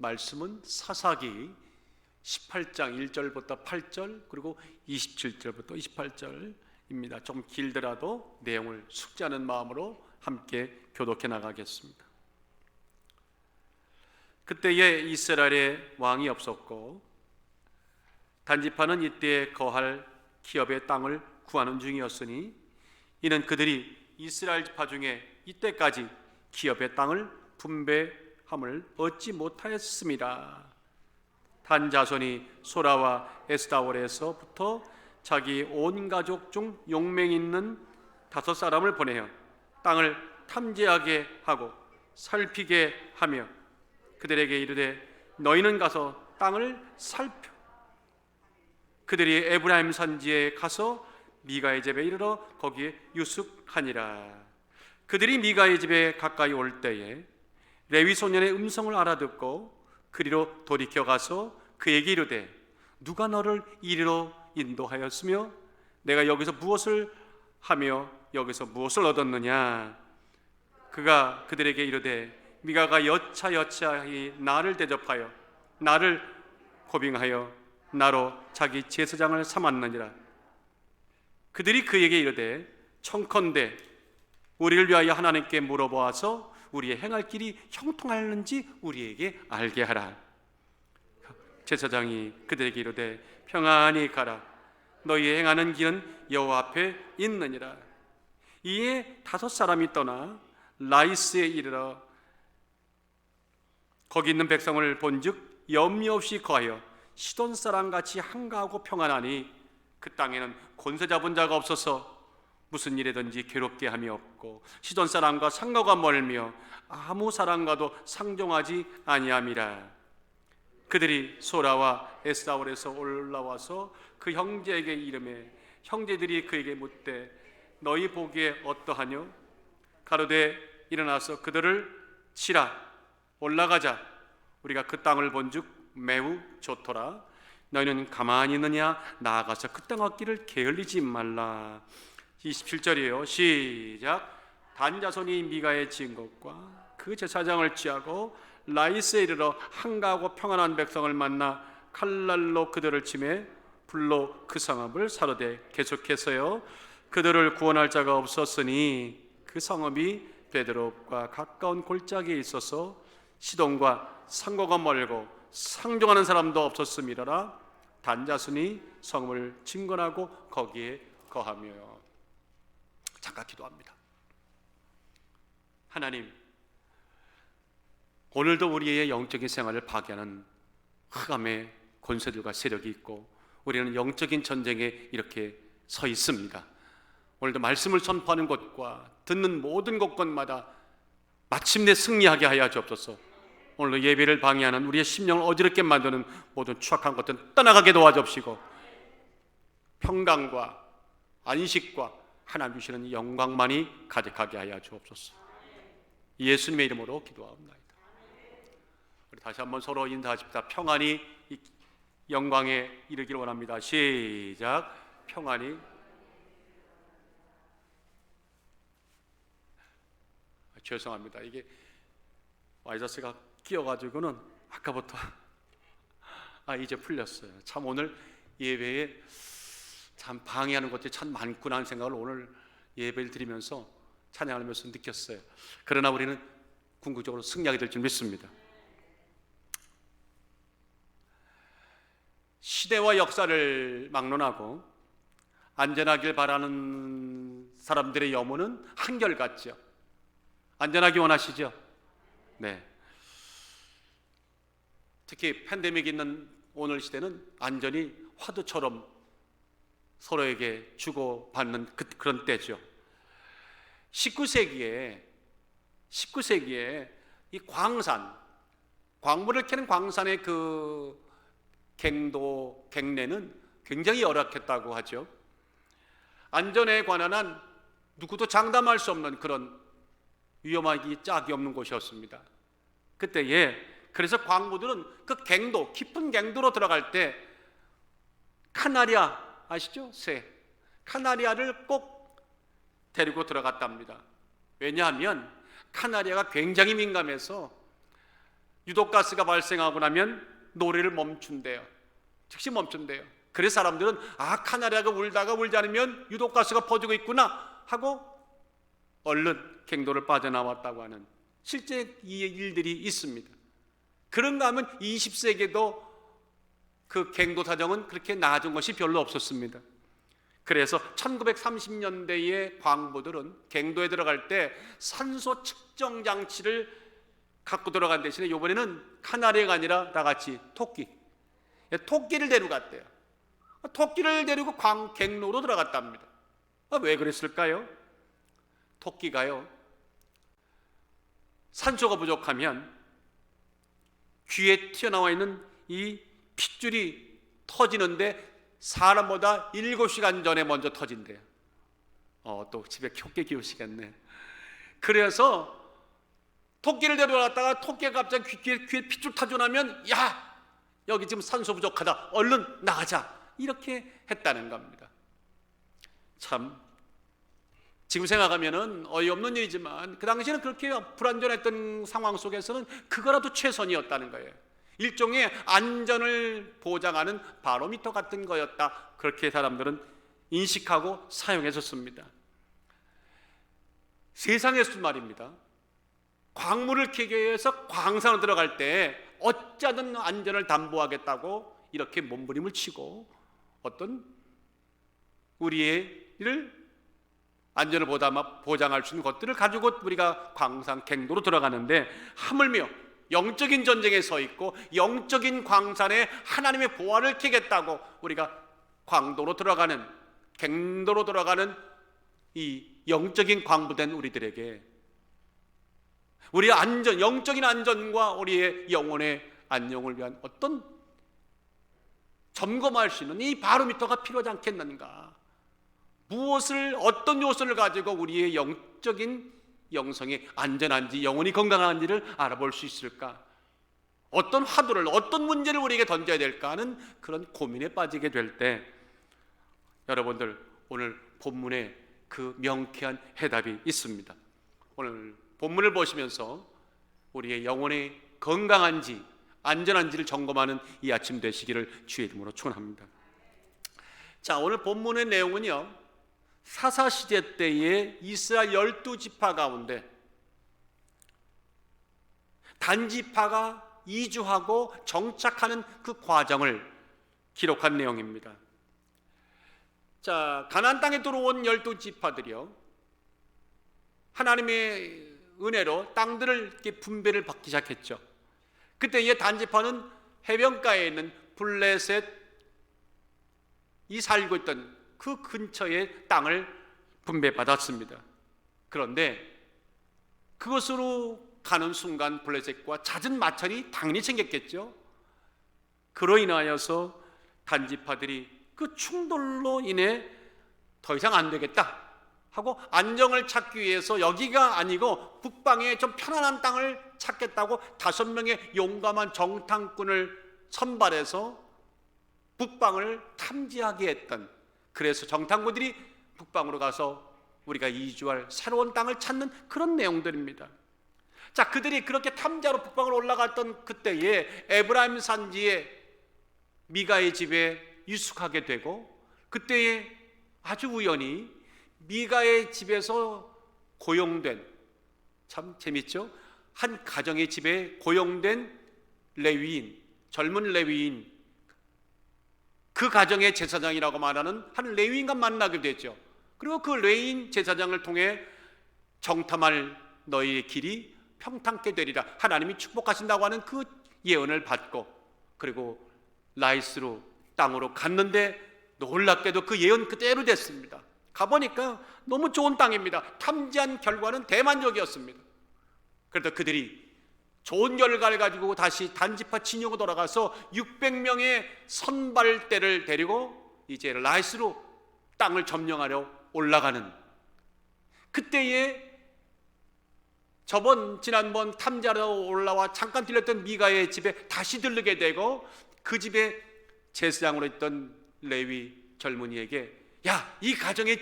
말씀은 사사기 18장 1절부터 8절 그리고 27절부터 28절입니다. 좀 길더라도 내용을 숙지하는 마음으로 함께 교독해 나가겠습니다. 그때에 이스라엘에 왕이 없었고 단지파는 이때 거할 기업의 땅을 구하는 중이었으니 이는 그들이 이스라엘 지파 중에 이때까지 기업의 땅을 분배함을 얻지 못하였습니다. 단 자손이 소라와 에스다올에서부터 자기 온 가족 중 용맹 있는 5사람을 보내어 땅을 탐지하게 하고 살피게 하며 그들에게 이르되 너희는 가서 땅을 살펴 그들이 에브라임 산지에 가서 미가의 집에 이르러 거기에 유숙하니라. 그들이 미가의 집에 가까이 올 때에 레위 소년의 음성을 알아듣고 그리로 돌이켜 가서 그에게 이르되 누가 너를 이리로 인도하였으며 내가 여기서 무엇을 하며 여기서 무엇을 얻었느냐. 그가 그들에게 이르되 미가가 여차여차히 나를 대접하여 나를 고빙하여 나로 자기 제사장을 삼았느니라. 그들이 그에게 이르되 청컨대 우리를 위하여 하나님께 물어보아서 우리의 행할 길이 형통하는지 우리에게 알게 하라. 제사장이 그들에게 이르되 평안히 가라. 너희의 행하는 길은 여호와 앞에 있느니라. 이에 5사람이 떠나 라이스에 이르러 거기 있는 백성을 본즉 염려 없이 거하여 시돈 사람같이 한가하고 평안하니 그 땅에는 권세 잡은 자가 없어서 무슨 일이든지 괴롭게 함이 없고 시돈 사람과 상가가 멀며 아무 사람과도 상종하지 아니함이라. 그들이 소라와 에스다올에서 올라와서 그 형제에게 이르매 형제들이 그에게 묻되 너희 보기에 어떠하뇨? 가로되 일어나서 그들을 치라. 올라가자. 우리가 그 땅을 본즉 매우 좋더라. 너희는 가만히 있느냐? 나아가서 그 땅 얻기를 게을리지 말라. 27절이에요. 시작. 단 자손이 미가의 지은 것과 그 제사장을 취하고 라이스에 이르러 한가하고 평안한 백성을 만나 칼날로 그들을 치매 불로 그 성읍을 사로되 계속해서요 그들을 구원할 자가 없었으니 그 성읍이 베드롭과 가까운 골짜기에 있어서 시돈과 상고가 멀고 상종하는 사람도 없었음이라라. 단자손이 성을 진건하고 거기에 거하며. 잠깐 기도합니다. 하나님, 오늘도 우리의 영적인 생활을 파괴하는 흑암의 권세들과 세력이 있고 우리는 영적인 전쟁에 이렇게 서 있습니다. 오늘도 말씀을 선포하는 곳과 듣는 모든 곳곳마다 마침내 승리하게 하여 주옵소서. 오늘도 예배를 방해하는 우리의 심령을 어지럽게 만드는 모든 추악한 것들은 떠나가게 도와주옵시고 평강과 안식과 하나님 주시는 영광만이 가득하게 하여 주옵소서. 예수님의 이름으로 기도하옵나이다. 우리 다시 한번 서로 인사하십시다. 평안히 영광에 이르기를 원합니다. 시작. 평안히. 죄송합니다. 이게 와이셔츠가 끼어가지고는 아까부터 이제 풀렸어요. 참 오늘 예배에 참 방해하는 것들이 참 많구나 하는 생각을 오늘 예배를 드리면서 찬양하면서 느꼈어요. 그러나 우리는 궁극적으로 승리하게 될 줄 믿습니다. 시대와 역사를 막론하고 안전하길 바라는 사람들의 염원은 한결같죠. 안전하기 원하시죠? 네. 특히 팬데믹이 있는 오늘 시대는 안전이 화두처럼 서로에게 주고받는 그런 때죠. 19세기에 이 광물을 캐는 광산의 그 갱내는 굉장히 열악했다고 하죠. 안전에 관한 한 누구도 장담할 수 없는 그런 위험하기 짝이 없는 곳이었습니다. 그때에 그래서 광부들은 그 갱도, 깊은 갱도로 들어갈 때 카나리아 아시죠? 새 카나리아를 꼭 데리고 들어갔답니다. 왜냐하면 카나리아가 굉장히 민감해서 유독가스가 발생하고 나면 노래를 멈춘대요. 즉시 멈춘대요. 그래서 사람들은 카나리아가 울지 않으면 유독가스가 퍼지고 있구나 하고 얼른 갱도를 빠져나왔다고 하는 실제 이 일들이 있습니다. 그런가 하면 20세기에도 그 갱도 사정은 그렇게 나아진 것이 별로 없었습니다. 그래서 1930년대의 광부들은 갱도에 들어갈 때 산소 측정 장치를 갖고 들어간 대신에 이번에는 카나리아가 아니라 다 같이 토끼를 데리고 갔대요. 토끼를 데리고 갱로로 들어갔답니다. 왜 그랬을까요? 토끼가요, 산소가 부족하면 귀에 튀어나와 있는 이 핏줄이 터지는데 사람보다 7시간 전에 먼저 터진대요. 또 집에 토끼 키우시겠네. 그래서 토끼를 데려갔다가 토끼가 갑자기 귀에 핏줄 타져나면 여기 지금 산소 부족하다, 얼른 나가자, 이렇게 했다는 겁니다. 참 지금 생각하면은 어이없는 일이지만 그 당시에는 그렇게 불안전했던 상황 속에서는 그거라도 최선이었다는 거예요. 일종의 안전을 보장하는 바로미터 같은 거였다, 그렇게 사람들은 인식하고 사용했었습니다. 세상에서 말입니다, 광물을 캐기 위해서 광산으로 들어갈 때 어쩌든 안전을 담보하겠다고 이렇게 몸부림을 치고 어떤 우리의 일을 안전을 보장할 수 있는 것들을 가지고 우리가 광산 갱도로 들어가는데, 하물며 영적인 전쟁에 서 있고 영적인 광산에 하나님의 보화를 캐겠다고 우리가 갱도로 들어가는 이 영적인 광부된 우리들에게 우리의 영적인 안전과 우리의 영혼의 안녕을 위한 어떤 점검할 수 있는 이 바로미터가 필요하지 않겠는가? 어떤 요소를 가지고 우리의 영적인 영성이 안전한지, 영혼이 건강한지를 알아볼 수 있을까? 어떤 화두를, 어떤 문제를 우리에게 던져야 될까 하는 그런 고민에 빠지게 될 때, 여러분들 오늘 본문에 그 명쾌한 해답이 있습니다. 오늘 본문을 보시면서 우리의 영혼이 건강한지 안전한지를 점검하는 이 아침 되시기를 주의 이름으로 축원합니다. 자, 오늘 본문의 내용은요, 사사시대 때의 이스라엘 12지파 가운데 단지파가 이주하고 정착하는 그 과정을 기록한 내용입니다. 자, 가나안 땅에 들어온 12지파들이요, 하나님의 은혜로 땅들을 이렇게 분배를 받기 시작했죠. 그때 이 단지파는 해변가에 있는 블레셋이 살고 있던 그 근처의 땅을 분배받았습니다. 그런데 그것으로 가는 순간 블레셋과 잦은 마찰이 당연히 생겼겠죠. 그로 인하여서 단지파들이 그 충돌로 인해 더 이상 안 되겠다 하고 안정을 찾기 위해서 여기가 아니고 북방에 좀 편안한 땅을 찾겠다고 5명의 용감한 정탐꾼을 선발해서 북방을 탐지하게 했던, 그래서 정탐꾼들이 북방으로 가서 우리가 이주할 새로운 땅을 찾는 그런 내용들입니다. 자, 그들이 그렇게 탐지하러 북방으로 올라갔던 그때에 에브라임 산지에 미가의 집에 유숙하게 되고, 그때에 아주 우연히 미가의 집에서 고용된, 참 재밌죠? 한 가정의 집에 고용된 레위인, 젊은 레위인, 그 가정의 제사장이라고 말하는 한 레위인과 만나게 되죠. 그리고 그 레위인 제사장을 통해 정탐할 너희의 길이 평탄케 되리라, 하나님이 축복하신다고 하는 그 예언을 받고, 그리고 라이스로 땅으로 갔는데 놀랍게도 그 예언 그대로 됐습니다. 가보니까 너무 좋은 땅입니다. 탐지한 결과는 대만족이었습니다. 그래서 그들이 좋은 결과를 가지고 다시 단지파 진영으로 돌아가서 600명의 선발대를 데리고 이제 라이스로 땅을 점령하려 올라가는, 그때에 지난번 탐지하러 올라와 잠깐 들렸던 미가의 집에 다시 들르게 되고, 그 집에 제사장으로 있던 레위 젊은이에게, 야, 이 가정의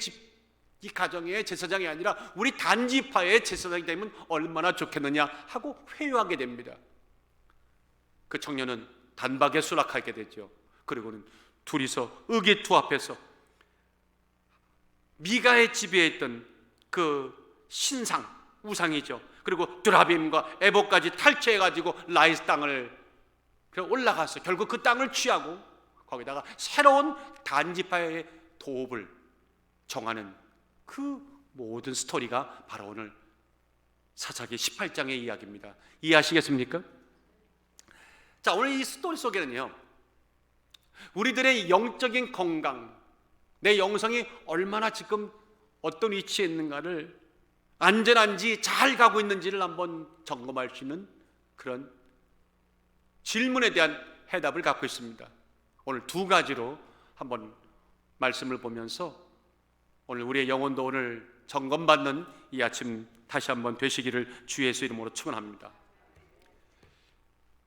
제사장이 아니라 우리 단지파의 제사장이 되면 얼마나 좋겠느냐 하고 회유하게 됩니다. 그 청년은 단박에 수락하게 되죠. 그리고는 둘이서 의기투합해서 미가의 지배에 있던 그 신상, 우상이죠. 그리고 드라빔과 에봇까지 탈취해가지고 라이스 땅을 올라가서 결국 그 땅을 취하고 거기다가 새로운 단지파의 도읍을 정하는 그 모든 스토리가 바로 오늘 사사기 18장의 이야기입니다. 이해하시겠습니까? 자, 오늘 이 스토리 속에는요, 우리들의 영적인 건강, 내 영성이 얼마나 지금 어떤 위치에 있는가를, 안전한지 잘 가고 있는지를 한번 점검할 수 있는 그런 질문에 대한 해답을 갖고 있습니다. 오늘 두 가지로 한번 말씀을 보면서 오늘 우리의 영혼도 오늘 점검받는 이 아침 다시 한번 되시기를 주 예수 이름으로 축원합니다.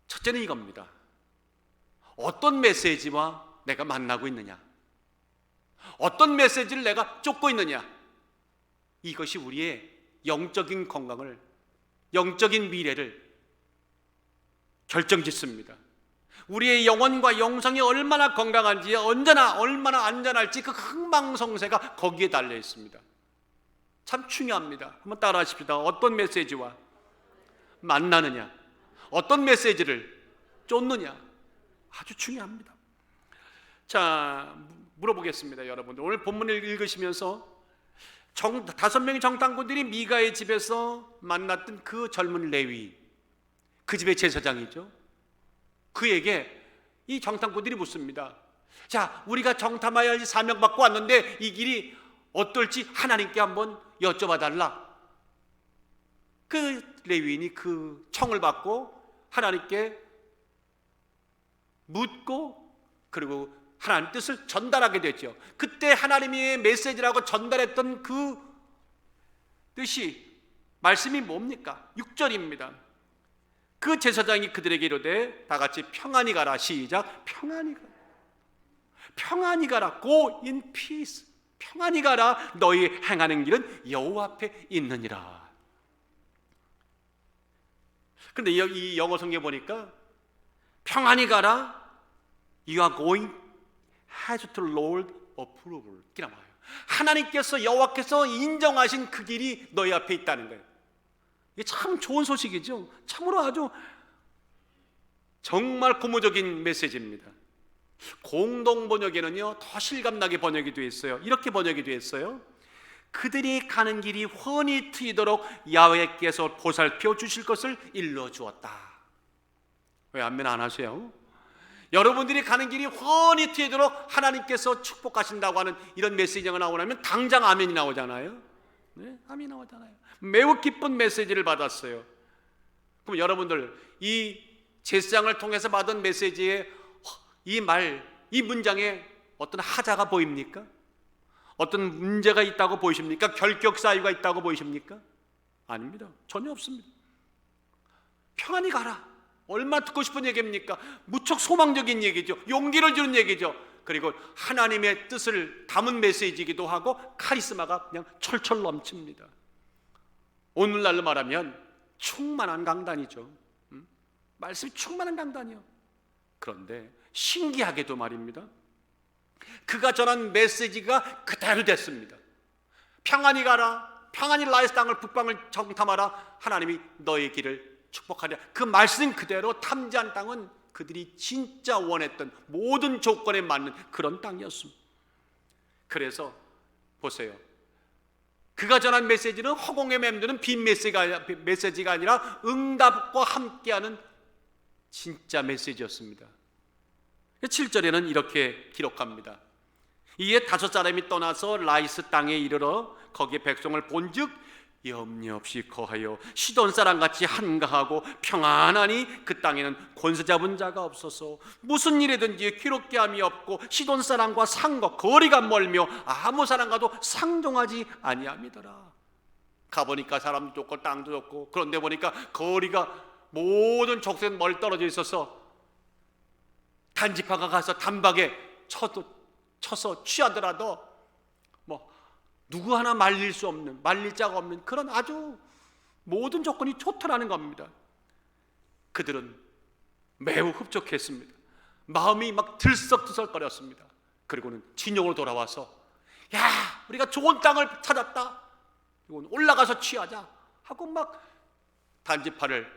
첫째는 이겁니다. 어떤 메시지와 내가 만나고 있느냐, 어떤 메시지를 내가 쫓고 있느냐, 이것이 우리의 영적인 건강을, 영적인 미래를 결정짓습니다. 우리의 영혼과 영성이 얼마나 건강한지, 언제나 얼마나 안전할지 그 흥망성쇠가 거기에 달려 있습니다. 참 중요합니다. 한번 따라 하십시다. 어떤 메시지와 만나느냐, 어떤 메시지를 쫓느냐, 아주 중요합니다. 자, 물어보겠습니다. 여러분들 오늘 본문을 읽으시면서 5명의 정탐꾼들이 미가의 집에서 만났던 그 젊은 레위, 그 집의 제사장이죠. 그에게 이 정탐꾼들이 묻습니다. 자, 우리가 정탐하여야 할 사명 받고 왔는데 이 길이 어떨지 하나님께 한번 여쭤봐 달라. 그 레위인이 그 청을 받고 하나님께 묻고 그리고 하나님 뜻을 전달하게 됐죠. 그때 하나님의 메시지라고 전달했던 그 뜻이, 말씀이 뭡니까? 6절입니다. 그 제사장이 그들에게 이르되 다 같이 평안히 가라. 시작. 평안히 가라. 평안히 가라. Go in peace. 평안히 가라. 너희 행하는 길은 여호와 앞에 있느니라. 그런데 이 영어 성경에 보니까 평안히 가라, You are going has to Lord approval. 하나님께서, 여호와께서 인정하신 그 길이 너희 앞에 있다는 거예요. 이게 참 좋은 소식이죠. 참으로 아주 정말 고무적인 메시지입니다. 공동 번역에는요 더 실감나게 번역이 되어 있어요. 이렇게 번역이 되어 있어요. 그들이 가는 길이 훤히 트이도록 야훼께서 보살펴 주실 것을 일러 주었다. 왜 아멘 안 하세요? 여러분들이 가는 길이 훤히 트이도록 하나님께서 축복하신다고 하는 이런 메시지가 나오고 나면 당장 아멘이 나오잖아요. 네, 아멘이 나오잖아요. 매우 기쁜 메시지를 받았어요. 그럼 여러분들 이 제사장을 통해서 받은 메시지에 이 말, 이 문장에 어떤 하자가 보입니까? 어떤 문제가 있다고 보이십니까? 결격 사유가 있다고 보이십니까? 아닙니다. 전혀 없습니다. 평안히 가라. 얼마나 듣고 싶은 얘기입니까? 무척 소망적인 얘기죠. 용기를 주는 얘기죠. 그리고 하나님의 뜻을 담은 메시지이기도 하고 카리스마가 그냥 철철 넘칩니다. 오늘날로 말하면 충만한 강단이죠. 말씀이 충만한 강단이요. 그런데 신기하게도 말입니다, 그가 전한 메시지가 그대로 됐습니다. 평안히 가라, 평안히 라이스 땅을 북방을 정탐하라, 하나님이 너의 길을 축복하리라. 그 말씀 그대로 탐지한 땅은 그들이 진짜 원했던 모든 조건에 맞는 그런 땅이었습니다. 그래서 보세요, 그가 전한 메시지는 허공에 맴드는 빈 메시지가 아니라 응답과 함께하는 진짜 메시지였습니다. 7절에는 이렇게 기록합니다. 이에 5사람이 떠나서 라이스 땅에 이르러 거기에 백성을 본즉 염려 없이 거하여 시돈 사람같이 한가하고 평안하니 그 땅에는 권세 잡은 자가 없어서 무슨 일이든지 괴롭게 함이 없고 시돈 사람과 상거 거리가 멀며 아무 사람과도 상종하지 아니함이더라. 가보니까 사람도 좋고 땅도 좋고, 그런데 보니까 거리가 모든 족쇄는 멀리 떨어져 있어서 단지파가 가서 단박에 쳐서 취하더라도 뭐 누구 하나 말릴 수 없는, 말릴 자가 없는 그런 아주 모든 조건이 좋더라는 겁니다. 그들은 매우 흡족했습니다. 마음이 막 들썩들썩거렸습니다. 그리고는 진영으로 돌아와서 야, 우리가 좋은 땅을 찾았다. 이건 올라가서 취하자 하고 막 단지파를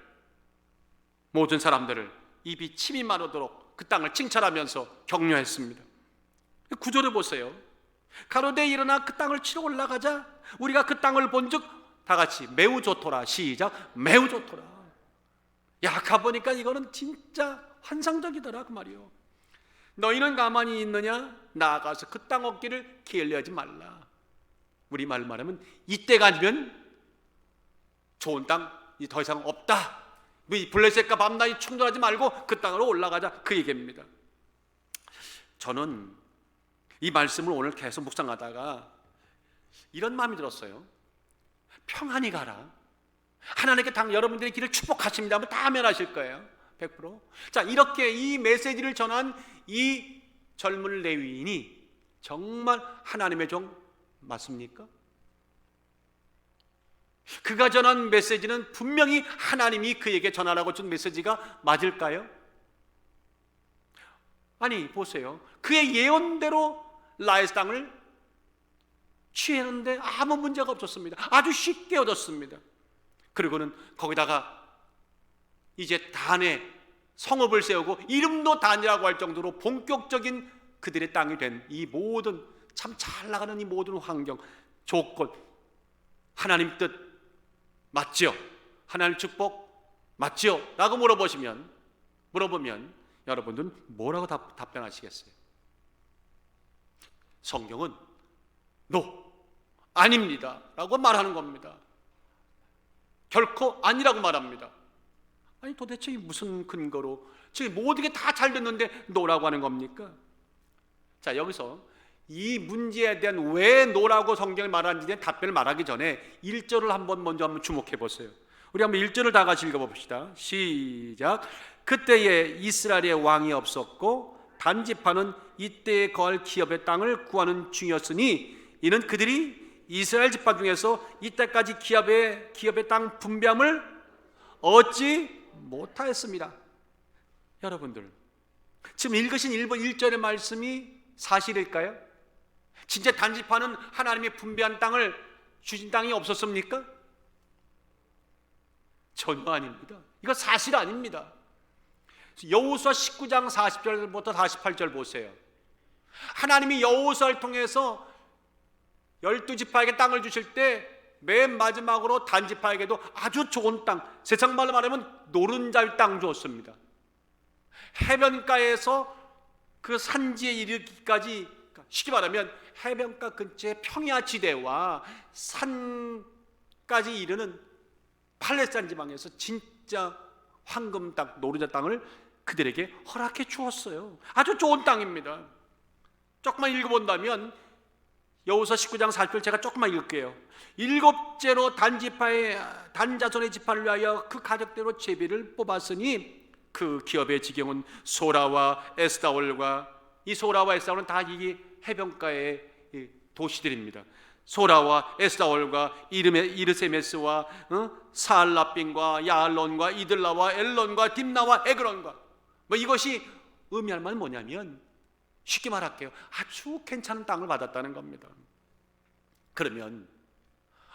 모든 사람들을 입이 침이 마르도록 그 땅을 칭찬하면서 격려했습니다. 구절을 보세요. 가로되 일어나 그 땅을 치러 올라가자. 우리가 그 땅을 본즉 다 같이 매우 좋더라. 시작. 매우 좋더라. 야, 가보니까 이거는 진짜 환상적이더라 그 말이요. 너희는 가만히 있느냐? 나아가서 그 땅 얻기를 게을리하지 말라. 우리 말로 말하면 이때가 아니면 좋은 땅이 더 이상 없다. 블레셋과 밤낮이 충돌하지 말고 그 땅으로 올라가자, 그 얘기입니다. 저는 이 말씀을 오늘 계속 묵상하다가 이런 마음이 들었어요. 평안히 가라. 하나님께 여러분들의 길을 축복하십니다 하면 다 아멘하실 거예요. 100%. 자, 이렇게 이 메시지를 전한 이 젊은 레위인이 정말 하나님의 종 맞습니까? 그가 전한 메시지는 분명히 하나님이 그에게 전하라고 준 메시지가 맞을까요? 아니, 보세요. 그의 예언대로 라헬 땅을 취했는데 아무 문제가 없었습니다. 아주 쉽게 얻었습니다. 그리고는 거기다가 이제 단에 성읍을 세우고 이름도 단이라고 할 정도로 본격적인 그들의 땅이 된 이 모든 참 잘 나가는 이 모든 환경, 조건, 하나님 뜻 맞죠? 하나님 축복 맞죠? 라고 물어보면 여러분들은 뭐라고 답변하시겠어요? 성경은 No, 아닙니다 라고 말하는 겁니다. 결코 아니라고 말합니다. 아니, 도대체 무슨 근거로 지금 모든 게 다 잘 됐는데 노라고 하는 겁니까? 자, 여기서 이 문제에 대한 왜 노라고 성경이 말하는지에 대한 답변을 말하기 전에 1절을 먼저 한번 주목해 보세요. 우리 한번 1절을 다 같이 읽어봅시다. 시작. 그때에 이스라엘의 왕이 없었고 단지파는 이때에 거할 기업의 땅을 구하는 중이었으니 이는 그들이 이스라엘 지파 중에서 이때까지 기업의 땅 분배함을 얻지 못하였습니다. 여러분들, 지금 읽으신 1절의 말씀이 사실일까요? 진짜 단지파는 하나님이 분배한 땅을 주신 땅이 없었습니까? 전혀 아닙니다. 이거 사실 아닙니다. 여호수아 19장 40절부터 48절 보세요. 하나님이 여호수아를 통해서 12지파에게 땅을 주실 때 맨 마지막으로 단지파에게도 아주 좋은 땅, 세상 말로 말하면 노른자의 땅 주었습니다. 해변가에서 그 산지에 이르기까지, 쉽게 말하면 해변가 근처의 평야지대와 산까지 이르는 팔레스타인 지방에서 진짜 황금 땅, 노른자 땅을 그들에게 허락해 주었어요. 아주 좋은 땅입니다. 조금만 읽어본다면 여호수아 19장 40절 제가 조금만 읽을게요. 일곱째로 단자손의 지파를 위하여 그 가족대로 제비를 뽑았으니 그 기업의 지경은 소라와 에스다올과, 이 소라와 에스다올은 다 이 해변가의 도시들입니다. 소라와 에스다올과 이르세메스와 사알라빈과 야알론과 이들라와 엘론과 딥나와 에그론과, 이것이 의미할 말은 뭐냐면, 쉽게 말할게요, 아주 괜찮은 땅을 받았다는 겁니다. 그러면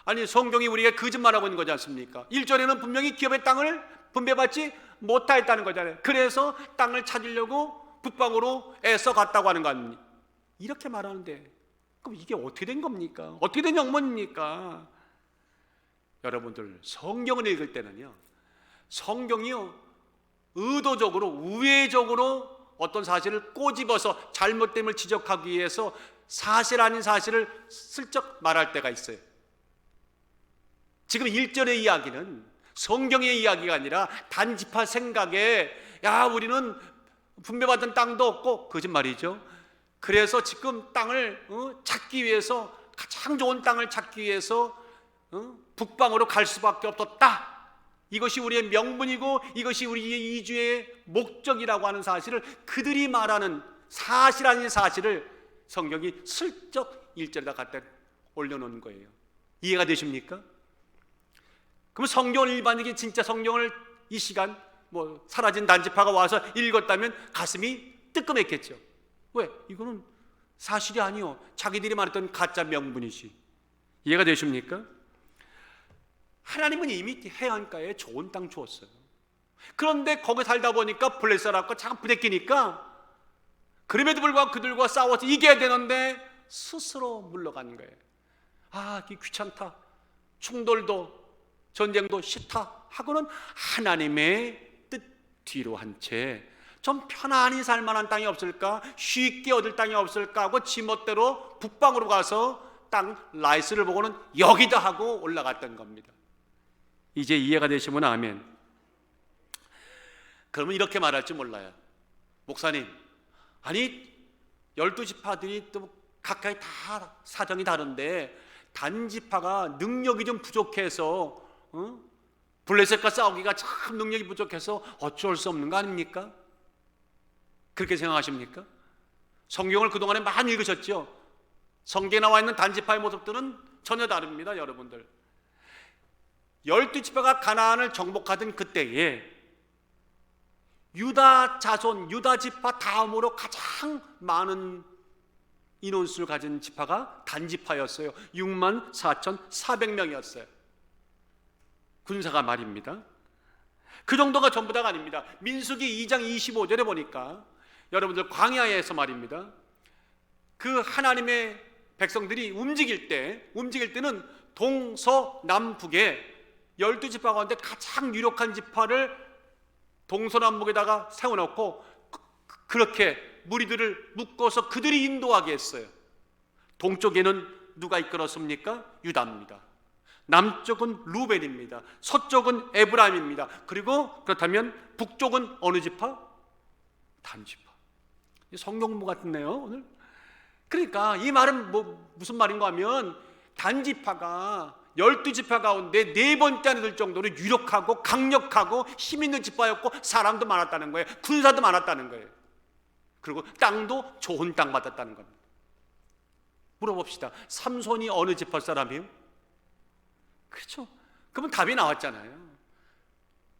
아니, 성경이 우리가 거짓말하고 있는 거지 않습니까? 1절에는 분명히 기업의 땅을 분배받지 못하였다는 거잖아요. 그래서 땅을 찾으려고 북방으로 애써 갔다고 하는 거 아닙니까? 이렇게 말하는데 그럼 이게 어떻게 된 겁니까? 어떻게 된 영문입니까? 여러분들, 성경을 읽을 때는요, 성경이요, 의도적으로 우회적으로 어떤 사실을 꼬집어서 잘못됨을 지적하기 위해서 사실 아닌 사실을 슬쩍 말할 때가 있어요. 지금 1절의 이야기는 성경의 이야기가 아니라 단지파 생각에, 야, 우리는 분배받은 땅도 없고, 거짓말이죠. 그래서 지금 땅을 찾기 위해서, 가장 좋은 땅을 찾기 위해서 북방으로 갈 수밖에 없었다. 이것이 우리의 명분이고 이것이 우리의 이주의 목적이라고 하는 사실을, 그들이 말하는 사실 아닌 사실을 성경이 슬쩍 1절에다 갖다 올려놓은 거예요. 이해가 되십니까? 그럼 성경을 일반적인 진짜 성경을 이 시간 뭐 사라진 단지파가 와서 읽었다면 가슴이 뜨끔했겠죠. 왜? 이거는 사실이 아니요, 자기들이 말했던 가짜 명분이지. 이해가 되십니까? 하나님은 이미 해안가에 좋은 땅 주었어요. 그런데 거기 살다 보니까 블레셋하고 자꾸 부대끼니까, 그럼에도 불구하고 그들과 싸워서 이겨야 되는데 스스로 물러간 거예요. 아, 이게 귀찮다, 충돌도 전쟁도 싫다 하고는 하나님의 뜻 뒤로 한 채 좀 편안히 살 만한 땅이 없을까, 쉽게 얻을 땅이 없을까 하고 지멋대로 북방으로 가서 땅 라이스를 보고는 여기다 하고 올라갔던 겁니다. 이제 이해가 되시면 아멘. 그러면 이렇게 말할지 몰라요. 목사님, 아니 12지파들이 또 각각 다 사정이 다른데 단지파가 능력이 좀 부족해서 블레셋과 싸우기가 참 능력이 부족해서 어쩔 수 없는 거 아닙니까? 그렇게 생각하십니까? 성경을 그동안에 많이 읽으셨죠? 성경에 나와 있는 단지파의 모습들은 전혀 다릅니다. 여러분들, 12지파가 가나안을 정복하던 그때에 유다 자손, 유다 지파 다음으로 가장 많은 인원수를 가진 지파가 단지파였어요. 64,400명이었어요 군사가 말입니다. 그 정도가 전부 다가 아닙니다. 민수기 2장 25절에 보니까 여러분들 광야에서 말입니다, 그 하나님의 백성들이 움직일 때는 동서남북에 12지파 가운데 가장 유력한 지파를 동서남북에다가 세워놓고 그렇게 무리들을 묶어서 그들이 인도하게 했어요. 동쪽에는 누가 이끌었습니까? 유다입니다. 남쪽은 루벤입니다. 서쪽은 에브라임입니다. 그리고 그렇다면 북쪽은 어느 지파? 단지파. 성경 공부 같네요 오늘. 그러니까 이 말은 무슨 말인가 하면, 단지파가 12지파 가운데 네 번째 안에 들 정도로 유력하고 강력하고 힘 있는 지파였고 사람도 많았다는 거예요. 군사도 많았다는 거예요. 그리고 땅도 좋은 땅 받았다는 겁니다. 물어봅시다. 삼손이 어느 지파 사람이에요? 그렇죠. 그러면 답이 나왔잖아요.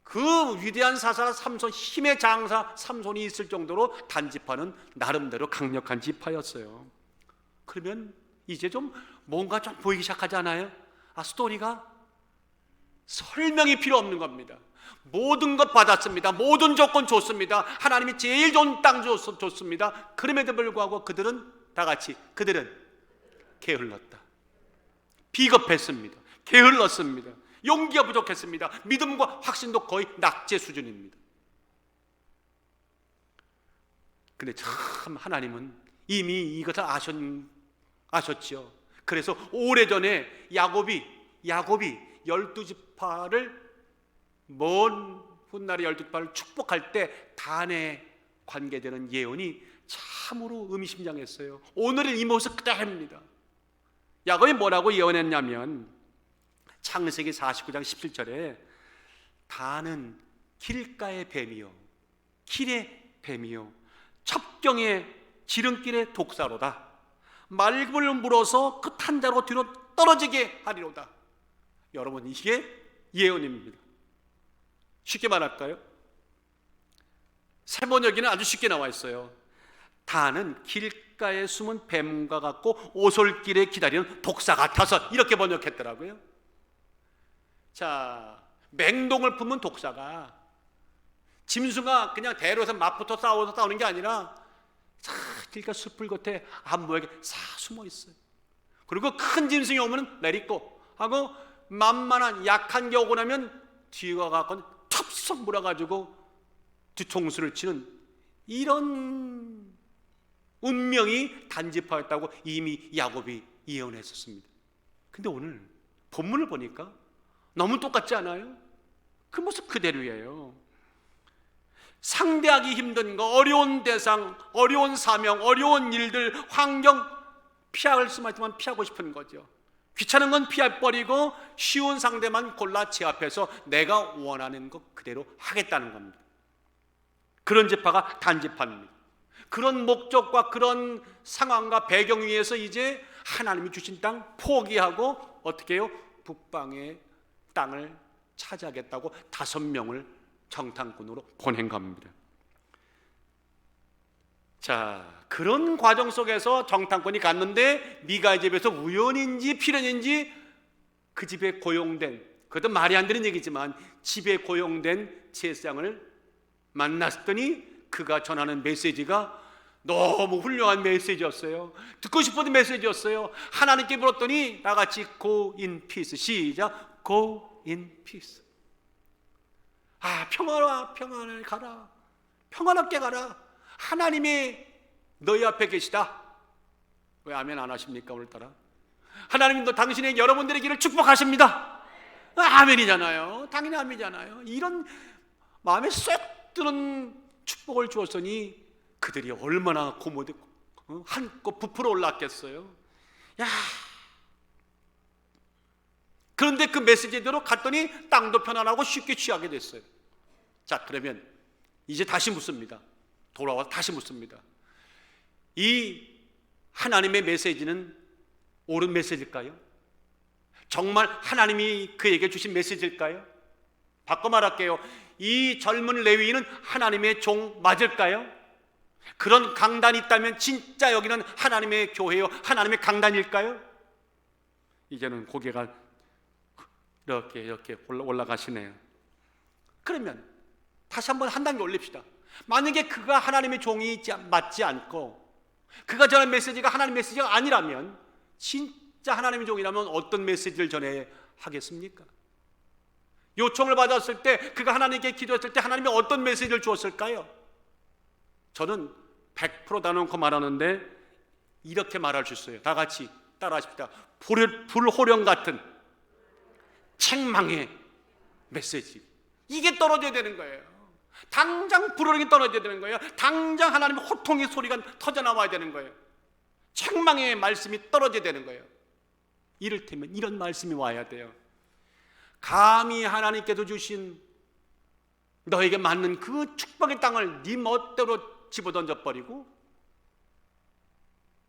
그 위대한 사사 삼손, 힘의 장사 삼손이 있을 정도로 단지파는 나름대로 강력한 지파였어요. 그러면 이제 좀 뭔가 좀 보이기 시작하지 않아요? 스토리가 설명이 필요 없는 겁니다. 모든 것 받았습니다. 모든 조건 좋습니다. 하나님이 제일 좋은 땅 줬습니다. 그럼에도 불구하고 그들은 다 같이 게을렀다. 비겁했습니다. 게을렀습니다. 용기가 부족했습니다. 믿음과 확신도 거의 낙제 수준입니다. 근데 참 하나님은 이미 이것을 아셨죠. 그래서 오래전에 야곱이 12지파를 먼 훗날의 12지파를 축복할 때 단에 관계되는 예언이 참으로 의미심장했어요. 오늘은 이 모습 그대로입니다. 야곱이 뭐라고 예언했냐면, 창세기 49장 17절에 단은 길가의 뱀이요 길의 뱀이요 첩경의 지름길의 독사로다. 맑음을 물어서 그 탄자로 뒤로 떨어지게 하리로다. 여러분, 이게 예언입니다. 쉽게 말할까요? 세번역에는 아주 쉽게 나와 있어요. 단은 길가에 숨은 뱀과 같고 오솔길에 기다리는 독사 같아서, 이렇게 번역했더라고요. 자, 맹독을 품은 독사가 짐승과 그냥 대로에서 맞붙어 싸우는 게 아니라 길가 숲을 겉에 안모에게 숨어 있어요. 그리고 큰 짐승이 오면 내리고 하고, 만만한 약한 게 오고 나면 뒤가 갖고 톱썩 물어가지고 뒤통수를 치는 이런 운명이 단지파였다고 이미 야곱이 예언했었습니다. 근데 오늘 본문을 보니까 너무 똑같지 않아요? 그 모습 그대로예요. 상대하기 힘든 거, 어려운 대상, 어려운 사명, 어려운 일들, 환경 피할 수만 있지만 피하고 싶은 거죠. 귀찮은 건 피해버리고 쉬운 상대만 골라 제압해서 내가 원하는 것 그대로 하겠다는 겁니다. 그런 지파가 단지파입니다. 그런 목적과 그런 상황과 배경 위에서 이제 하나님이 주신 땅 포기하고 어떻게 해요? 북방의 땅을 차지하겠다고 5명을 정탐꾼으로 보낸 겁니다. 자, 그런 과정 속에서 정탐꾼이 갔는데 미가의 집에서 우연인지 필연인지 그 집에 고용된, 그것도 말이 안 되는 얘기지만 집에 고용된 제사장을 만났더니 그가 전하는 메시지가 너무 훌륭한 메시지였어요. 듣고 싶었던 메시지였어요. 하나님께 물었더니 나같이 Go in peace. 시작. Go in peace. 평안하게 가라. 평안하게 가라. 하나님이 너희 앞에 계시다. 왜 아멘 안 하십니까 오늘따라? 하나님도 당신의 여러분들의 길을 축복하십니다. 아멘이잖아요. 당연히 아멘이잖아요. 이런 마음에 쏙 드는 축복을 주었으니 그들이 얼마나 고무되고 한껏 부풀어 올랐겠어요. 그런데 그 메시지대로 갔더니 땅도 편안하고 쉽게 취하게 됐어요. 자, 그러면 이제 다시 묻습니다. 돌아와서 다시 묻습니다. 이 하나님의 메시지는 옳은 메시지일까요? 정말 하나님이 그에게 주신 메시지일까요? 바꿔 말할게요. 이 젊은 레위인은 하나님의 종 맞을까요? 그런 강단이 있다면 진짜 여기는 하나님의 교회요, 하나님의 강단일까요? 이제는 고개가 이렇게 올라가시네요. 그러면 다시 한번 한 단계 올립시다. 만약에 그가 하나님의 종이 맞지 않고 그가 전하는 메시지가 하나님 메시지가 아니라면, 진짜 하나님의 종이라면 어떤 메시지를 전해야 하겠습니까? 요청을 받았을 때, 그가 하나님께 기도했을 때 하나님이 어떤 메시지를 주었을까요? 저는 100% 다놓고 말하는데 이렇게 말할 수 있어요. 다 같이 따라하십시다. 불호령 같은 책망의 메시지, 이게 떨어져야 되는 거예요. 당장 불호령이 떨어져야 되는 거예요. 당장 하나님의 호통의 소리가 터져나와야 되는 거예요. 책망의 말씀이 떨어져야 되는 거예요. 이를테면 이런 말씀이 와야 돼요. 감히 하나님께서 주신 너에게 맞는 그 축복의 땅을 네 멋대로 집어던져 버리고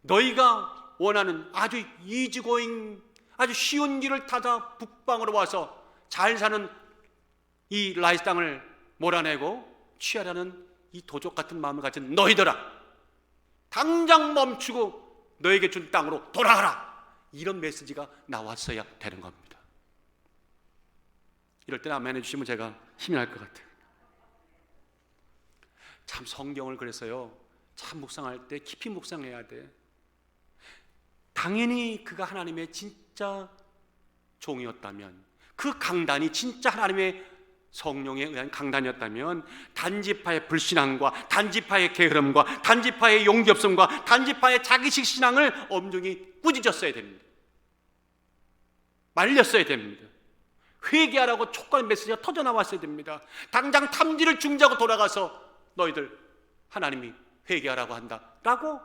너희가 원하는 아주 이지고잉, 아주 쉬운 길을 타다 북방으로 와서 잘 사는 이 라이스 땅을 몰아내고 취하려는 이 도적 같은 마음을 가진 너희들아, 당장 멈추고 너에게 준 땅으로 돌아가라. 이런 메시지가 나왔어야 되는 겁니다. 이럴 때는 아멘 해주시면 제가 힘이 날 것 같아요. 참 성경을 그래서요, 참 묵상할 때 깊이 묵상해야 돼. 당연히 그가 하나님의 진짜 종이었다면, 그 강단이 진짜 하나님의 성령에 의한 강단이었다면, 단지파의 불신앙과 단지파의 게으름과 단지파의 용기 없음과 단지파의 자기식 신앙을 엄중히 꾸짖었어야 됩니다. 말렸어야 됩니다. 회개하라고 촉구하는 메시지가 터져나왔어야 됩니다. 당장 탐지를 중지하고 돌아가서 너희들 하나님이 회개하라고 한다 라고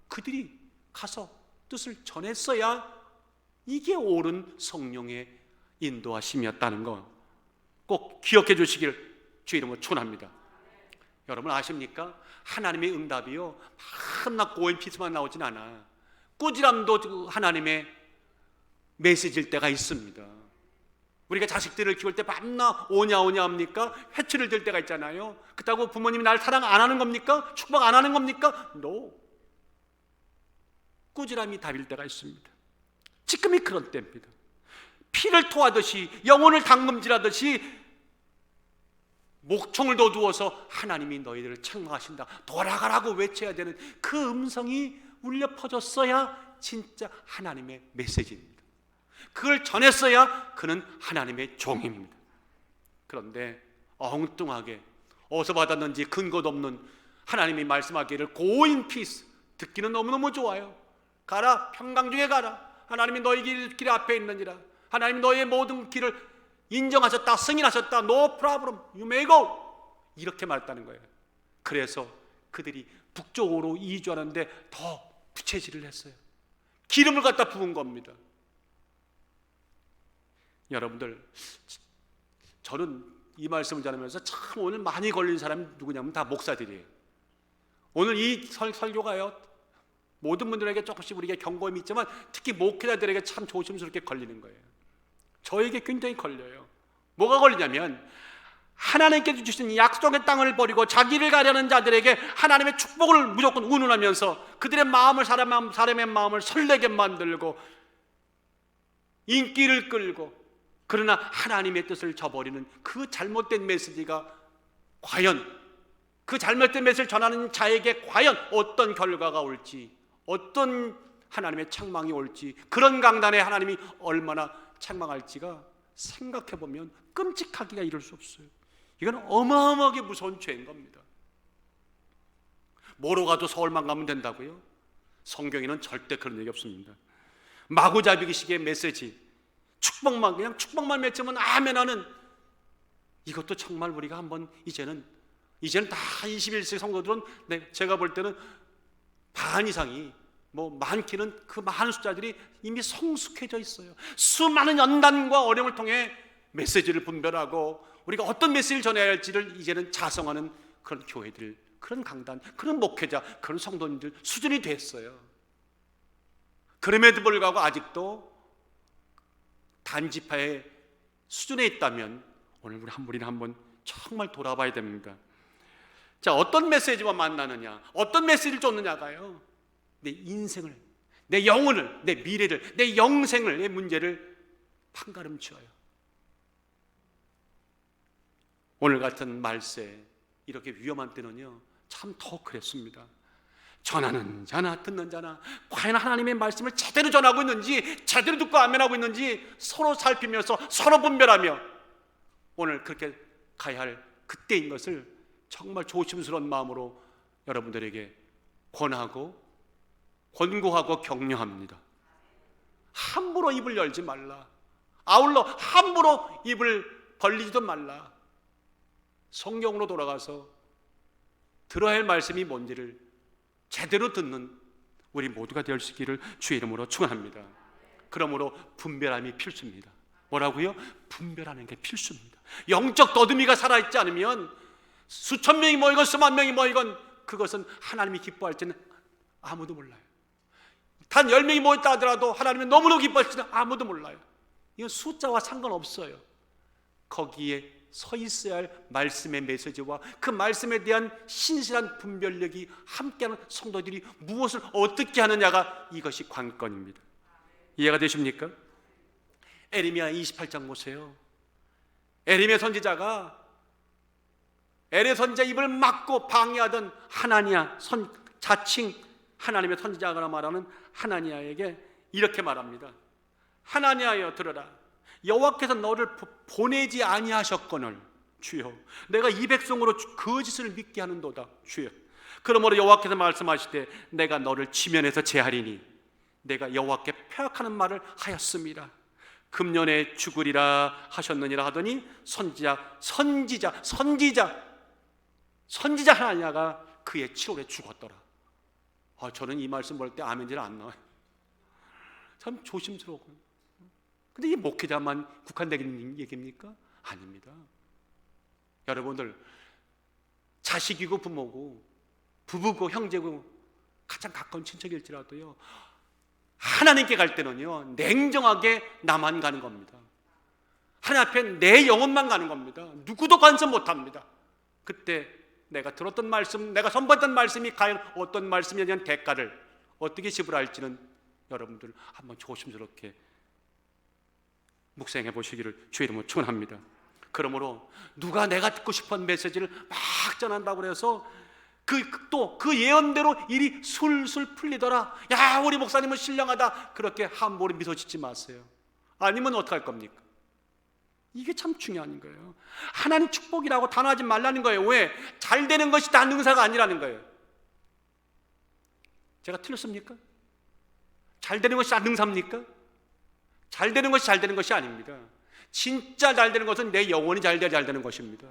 그들이 가서 뜻을 전했어야 이게 옳은 성령의 인도하심이었다는 거 꼭 기억해 주시길 주의 이름으로 축원합니다. 여러분 아십니까? 하나님의 응답이요, 한낱 고인피스만 나오진 않아. 꾸지람도 하나님의 메시지일 때가 있습니다. 우리가 자식들을 키울 때 밤낮 오냐 합니까? 회초리를 들 때가 있잖아요. 그렇다고 부모님이 날 사랑 안 하는 겁니까? 축복 안 하는 겁니까? No. 꾸지람이 답일 때가 있습니다. 지금이 그런 때입니다. 피를 토하듯이, 영혼을 당금질하듯이 목총을 둬두어서 하나님이 너희들을 책망하신다, 돌아가라고 외쳐야 되는 그 음성이 울려 퍼졌어야 진짜 하나님의 메시지입니다. 그걸 전했어야 그는 하나님의 종입니다. 그런데 엉뚱하게 어디서 받았는지 근거도 없는 하나님이 말씀하기를 고인 피스, 듣기는 너무너무 좋아요. 가라, 평강 중에 가라. 하나님이 너희 길 앞에 있느니라. 하나님이 너희의 모든 길을 인정하셨다, 승인하셨다. No problem, you may go. 이렇게 말했다는 거예요. 그래서 그들이 북쪽으로 이주하는데 더 부채질을 했어요. 기름을 갖다 부은 겁니다. 여러분들, 저는 이 말씀을 전하면서 참 오늘 많이 걸린 사람이 누구냐면 다 목사들이에요. 오늘 이 설교가요, 모든 분들에게 조금씩 우리가 경고함이 있지만 특히 목회자들에게 참 조심스럽게 걸리는 거예요. 저에게 굉장히 걸려요. 뭐가 걸리냐면 하나님께서 주신 약속의 땅을 버리고 자기를 가려는 자들에게 하나님의 축복을 무조건 운운하면서 그들의 마음을 사람의 마음을 설레게 만들고 인기를 끌고, 그러나 하나님의 뜻을 저버리는 그 잘못된 메시지가 과연, 그 잘못된 메시지를 전하는 자에게 과연 어떤 결과가 올지, 어떤 하나님의 책망이 올지, 그런 강단에 하나님이 얼마나 책망할지가 생각해보면 끔찍하기가 이를 수 없어요. 이건 어마어마하게 무서운 죄인 겁니다. 뭐로 가도 서울만 가면 된다고요? 성경에는 절대 그런 얘기 없습니다. 마구잡이식의 메시지, 축복만, 그냥 축복만 맺으면 아멘 하는, 이것도 정말 우리가 한번 이제는 다 21세기 성도들은 제가 볼 때는 반 이상이, 많기는 그 많은 숫자들이 이미 성숙해져 있어요. 수많은 연단과 어려움을 통해 메시지를 분별하고 우리가 어떤 메시지를 전해야 할지를 이제는 자성하는 그런 교회들, 그런 강단, 그런 목회자, 그런 성도님들 수준이 됐어요. 그럼에도 불구하고 아직도 단지파의 수준에 있다면 오늘 우리는 한번 정말 돌아봐야 됩니다. 자, 어떤 메시지와 만나느냐, 어떤 메시지를 쫓느냐가요, 내 인생을, 내 영혼을, 내 미래를, 내 영생을, 내 문제를 판가름치어요. 오늘 같은 말세, 이렇게 위험한 때는요, 참 더 그랬습니다. 전하는 자나 듣는 자나 과연 하나님의 말씀을 제대로 전하고 있는지, 제대로 듣고 아멘하고 있는지 서로 살피면서 서로 분별하며 오늘 그렇게 가야 할 그때인 것을 정말 조심스러운 마음으로 여러분들에게 권고하고 격려합니다. 함부로 입을 열지 말라. 아울러 함부로 입을 벌리지도 말라. 성경으로 돌아가서 들어야 할 말씀이 뭔지를 제대로 듣는 우리 모두가 될 수 있기를 주의 이름으로 축원합니다. 그러므로 분별함이 필수입니다. 뭐라고요? 분별하는 게 필수입니다. 영적 더듬이가 살아있지 않으면 수천 명이 모이건 수만 명이 모이건 그것은 하나님이 기뻐할지는 아무도 몰라요. 단 10명이 모였다 하더라도 하나님이 너무너무 기뻐할지는 아무도 몰라요. 이건 숫자와 상관없어요. 거기에 서 있어야 할 말씀의 메시지와 그 말씀에 대한 신실한 분별력이 함께하는 성도들이 무엇을 어떻게 하느냐가 이것이 관건입니다. 이해가 되십니까? 에레미야 28장 보세요. 에레미야 선지자가 에레 선지자 입을 막고 방해하던 하나니아, 자칭 하나님의 선지자가 말하는 하나니아에게 이렇게 말합니다. 하나니아여 들으라. 여호와께서 너를 보내지 아니하셨거늘 주여 내가 이 백성으로 거짓을 믿게 하는도다 주여. 그러므로 여호와께서 말씀하시되 내가 너를 지면에서 제하리니 내가 여호와께 폐역하는 말을 하였습니다. 금년에 죽으리라 하셨느니라 하더니 선지자 하나니아가 그의 7월에 죽었더라. 저는 이 말씀 볼 때 아멘지는 안 나와요. 참 조심스러워. 근데 이게 목회자만 국한되는 얘기입니까? 아닙니다. 여러분들 자식이고 부모고 부부고 형제고 가장 가까운 친척일지라도요, 하나님께 갈 때는요 냉정하게 나만 가는 겁니다. 하나님 앞에 내 영혼만 가는 겁니다. 누구도 간섭 못합니다. 그때 내가 들었던 말씀, 내가 선포했던 말씀이 과연 어떤 말씀에 대한 대가를 어떻게 지불할지는 여러분들 한번 조심스럽게 묵상해 보시기를 주의 이름으로 축원합니다. 그러므로 누가 내가 듣고 싶은 메시지를 막 전한다고 해서 그 예언대로 일이 술술 풀리더라. 야, 우리 목사님은 신령하다. 그렇게 함부로 미소 짓지 마세요. 아니면 어떡할 겁니까? 이게 참 중요한 거예요. 하나님 축복이라고 단호하지 말라는 거예요. 왜? 잘 되는 것이 다 능사가 아니라는 거예요. 제가 틀렸습니까? 잘 되는 것이 다 능사입니까? 잘 되는 것이 잘 되는 것이 아닙니다. 진짜 잘 되는 것은 내 영혼이 잘 되는 것입니다.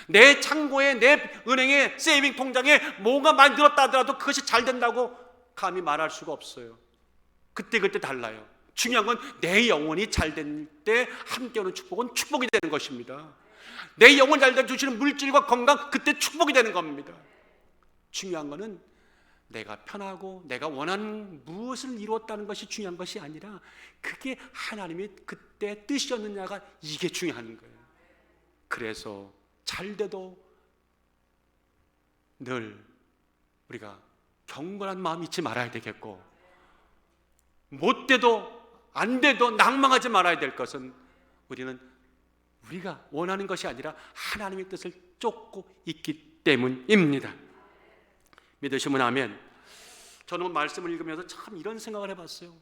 내 창고에, 내 은행에, 세이빙 통장에 뭐가 많이 늘었다 하더라도 그것이 잘 된다고 감히 말할 수가 없어요. 그때 달라요. 중요한 건 내 영혼이 잘 될 때 함께 오는 축복은 축복이 되는 것입니다. 내 영혼 잘 되게 주시는 물질과 건강, 그때 축복이 되는 겁니다. 중요한 거는 내가 편하고 내가 원하는 무엇을 이루었다는 것이 중요한 것이 아니라 그게 하나님의 그때 뜻이었느냐가 이게 중요한 거예요. 그래서 잘 돼도 늘 우리가 경건한 마음 잊지 말아야 되겠고, 못 돼도 안 돼도 낭망하지 말아야 될 것은 우리는 우리가 원하는 것이 아니라 하나님의 뜻을 쫓고 있기 때문입니다. 믿으시면 아멘. 저는 말씀을 읽으면서 참 이런 생각을 해봤어요.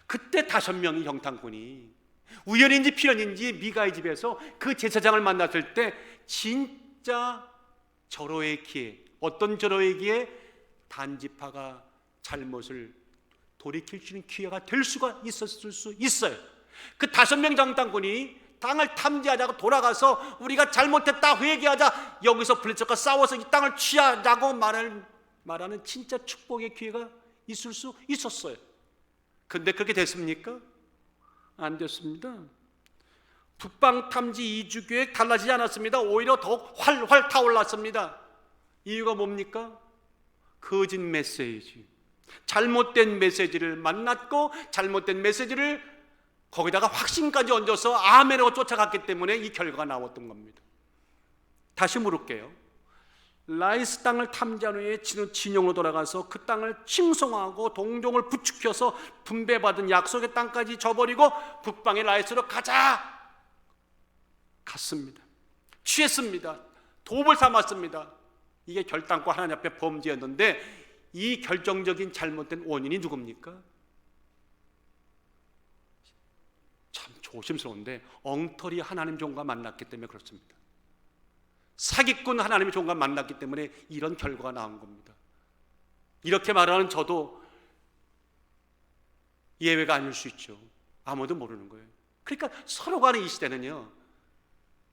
그때 5명의 형탕꾼이 우연인지 필연인지 미가의 집에서 그 제사장을 만났을 때 진짜 절호의 기회, 어떤 절호의 기회? 단지파가 잘못을 돌이킬 수 있는 기회가 될 수가 있었을 수 있어요. 그 5명 형탕꾼이 땅을 탐지하자고 돌아가서 우리가 잘못했다 회개하자, 여기서 블레셋과 싸워서 이 땅을 취하자고 말하는 진짜 축복의 기회가 있을 수 있었어요. 근데 그렇게 됐습니까? 안 됐습니다. 북방 탐지 이주 계획 달라지지 않았습니다. 오히려 더욱 활활 타올랐습니다. 이유가 뭡니까? 거짓 메시지, 잘못된 메시지를 만났고 잘못된 메시지를 거기다가 확신까지 얹어서 아멘하고 쫓아갔기 때문에 이 결과가 나왔던 겁니다. 다시 물을게요. 라이스 땅을 탐지한 후에 진영으로 돌아가서 그 땅을 칭송하고 동족을 부추겨서 분배받은 약속의 땅까지 저버리고 북방의 라이스로 가자 갔습니다. 취했습니다. 도움을 삼았습니다. 이게 결단코 하나님 앞에 범죄였는데 이 결정적인 잘못된 원인이 누굽니까? 참 조심스러운데 엉터리 하나님 종과 만났기 때문에 그렇습니다. 사기꾼 하나님의 종과 만났기 때문에 이런 결과가 나온 겁니다. 이렇게 말하는 저도 예외가 아닐 수 있죠. 아무도 모르는 거예요. 그러니까 서로 간에 이 시대는요,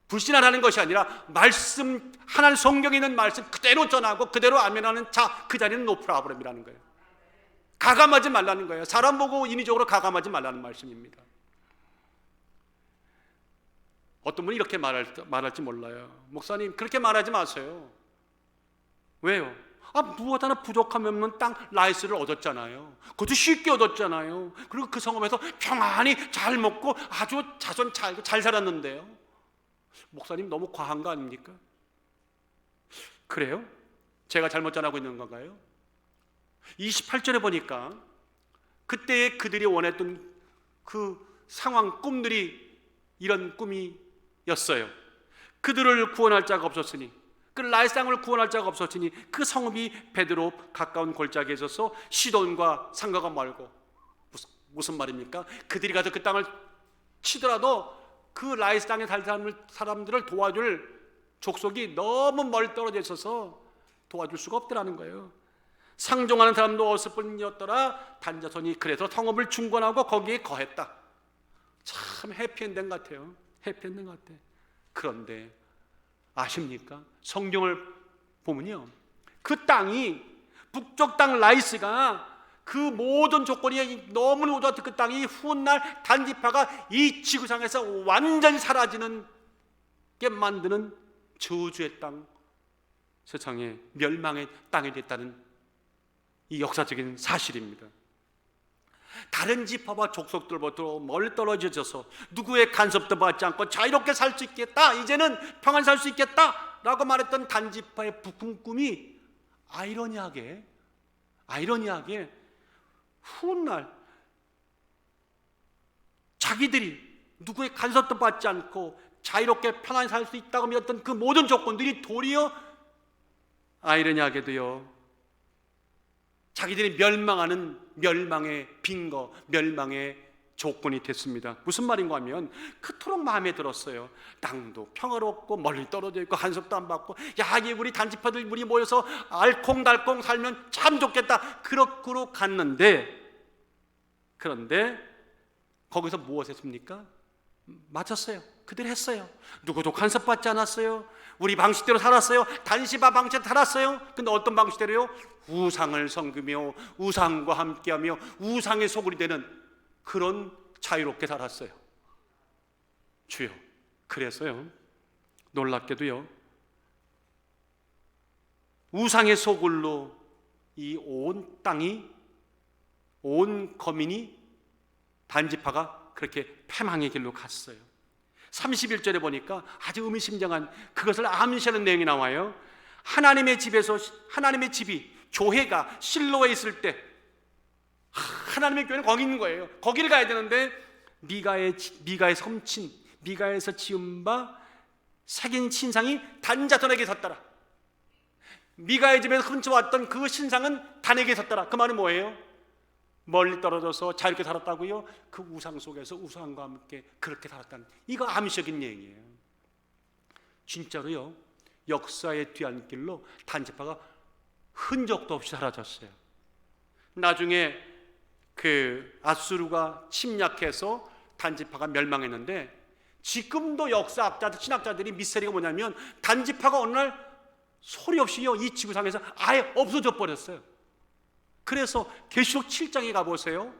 불신하라는 것이 아니라 말씀, 하나님 성경에 있는 말씀 그대로 전하고 그대로 아멘하는 자, 그 자리는 노 프로블렘이라는 거예요. 가감하지 말라는 거예요. 사람 보고 인위적으로 가감하지 말라는 말씀입니다. 어떤 분이 이렇게 말할지 몰라요. 목사님, 그렇게 말하지 마세요. 왜요? 무엇 하나 부족함이 없는 땅 라이스를 얻었잖아요. 그것도 쉽게 얻었잖아요. 그리고 그 성읍에서 평안히 잘 먹고 아주 자손 잘 살았는데요. 목사님 너무 과한 거 아닙니까? 그래요? 제가 잘못 전하고 있는 건가요? 28절에 보니까 그때 그들이 원했던 그 상황, 꿈들이 이런 꿈이었어요. 그들을 구원할 자가 없었으니, 그 라이스 땅을 구원할 자가 없었으니 그 성읍이 베드로 가까운 골짜기에 있어서 시돈과 상가가 멀고, 무슨 말입니까? 그들이 가서 그 땅을 치더라도 그 라이스 땅에 살 사람들을 도와줄 족속이 너무 멀리 떨어져 있어서 도와줄 수가 없더라는 거예요. 상종하는 사람도 없을 뿐이었더라. 단자손이 그래서 성읍을 중건하고 거기에 거했다. 참 해피엔딩 같아요. 해피엔딩 같아. 그런데 아십니까? 성경을 보면요, 그 땅이, 북쪽 땅 라이스가 그 모든 조건이 너무나 좋았던 그 땅이 훗날 단지파가 이 지구상에서 완전히 사라지는 게 만드는 저주의 땅, 세상에 멸망의 땅이 됐다는 이 역사적인 사실입니다. 다른 지파와 족속들부터 멀리 떨어져서 누구의 간섭도 받지 않고 자유롭게 살 수 있겠다, 이제는 평안 살 수 있겠다 라고 말했던 단지파의 부푼 꿈이 아이러니하게 훗날 자기들이 누구의 간섭도 받지 않고 자유롭게 편안히 살 수 있다고 믿었던 그 모든 조건들이 도리어 아이러니하게도요, 자기들이 멸망하는 멸망의 빈거, 멸망의 조건이 됐습니다. 무슨 말인가 하면 그토록 마음에 들었어요. 땅도 평화롭고 멀리 떨어져 있고 간섭도 안 받고, 야, 우리 단지파들 우리 모여서 알콩달콩 살면 참 좋겠다, 그렇게 갔는데, 그런데 거기서 무엇 했습니까? 맞았어요. 그들이 했어요. 누구도 간섭받지 않았어요. 우리 방식대로 살았어요. 단시바 방식대로 살았어요. 근데 어떤 방식대로요? 우상을 섬기며 우상과 함께하며 우상의 소굴이 되는 그런 자유롭게 살았어요. 주여, 그래서요, 놀랍게도요, 우상의 소굴로 이 온 땅이, 온 거민이, 단지파가 그렇게 패망의 길로 갔어요. 31절에 보니까 아주 의미심장한 그것을 암시하는 내용이 나와요. 하나님의 집에서, 하나님의 집이, 교회가 실로에 있을 때, 하나님의 교회는 거기 있는 거예요. 거기를 가야 되는데 미가의 섬친, 미가에서 지은 바 새긴 신상이 단자손에게 섰더라. 미가의 집에서 훔쳐왔던 그 신상은 단에게 섰더라. 그 말은 뭐예요? 멀리 떨어져서 자유롭게 살았다고요? 그 우상 속에서 우상과 함께 그렇게 살았다는, 이거 암시적인 얘기예요. 진짜로요, 역사의 뒤안길로 단지파가 흔적도 없이 사라졌어요. 나중에 그 아수르가 침략해서 단지파가 멸망했는데, 지금도 역사학자들, 신학자들이 미스터리가 뭐냐면 단지파가 어느 날 소리 없이요 이 지구상에서 아예 없어져 버렸어요. 그래서 계시록 7장에 가보세요.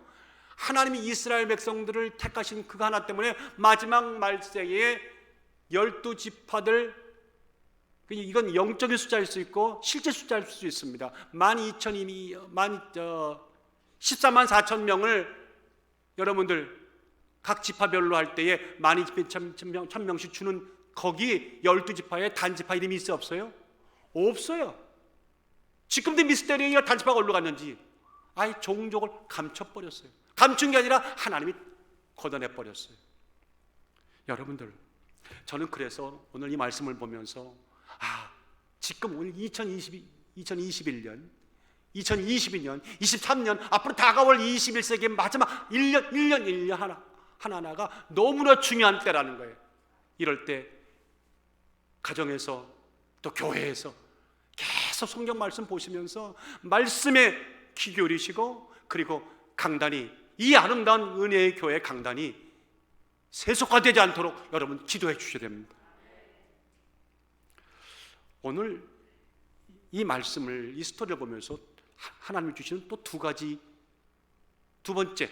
하나님이 이스라엘 백성들을 택하신 그 하나 때문에 마지막 말세에 12지파들, 이건 영적인 숫자일 수 있고 실제 숫자일 수 있습니다. 14만 4천 명을 여러분들 각 지파별로 할 때에 12,000명씩 주는 거기 12지파에 단지파 이름이 있어요, 없어요? 없어요. 지금도 미스터리예요. 단지파가 어디로 갔는지. 아예 종족을 감춰버렸어요. 감춘 게 아니라 하나님이 걷어내버렸어요. 여러분들, 저는 그래서 오늘 이 말씀을 보면서 지금 오늘 2021년, 2022년, 23년, 앞으로 다가올 21세기의 마지막 1년 하나하나가 너무나 중요한 때라는 거예요. 이럴 때 가정에서 또 교회에서 계속 성경 말씀 보시면서 말씀에 귀 기울이시고, 그리고 강단이, 이 아름다운 은혜의 교회 강단이 세속화되지 않도록 여러분 기도해 주셔야 됩니다. 오늘 이 말씀을, 이 스토리를 보면서 하나님이 주시는 또 두 번째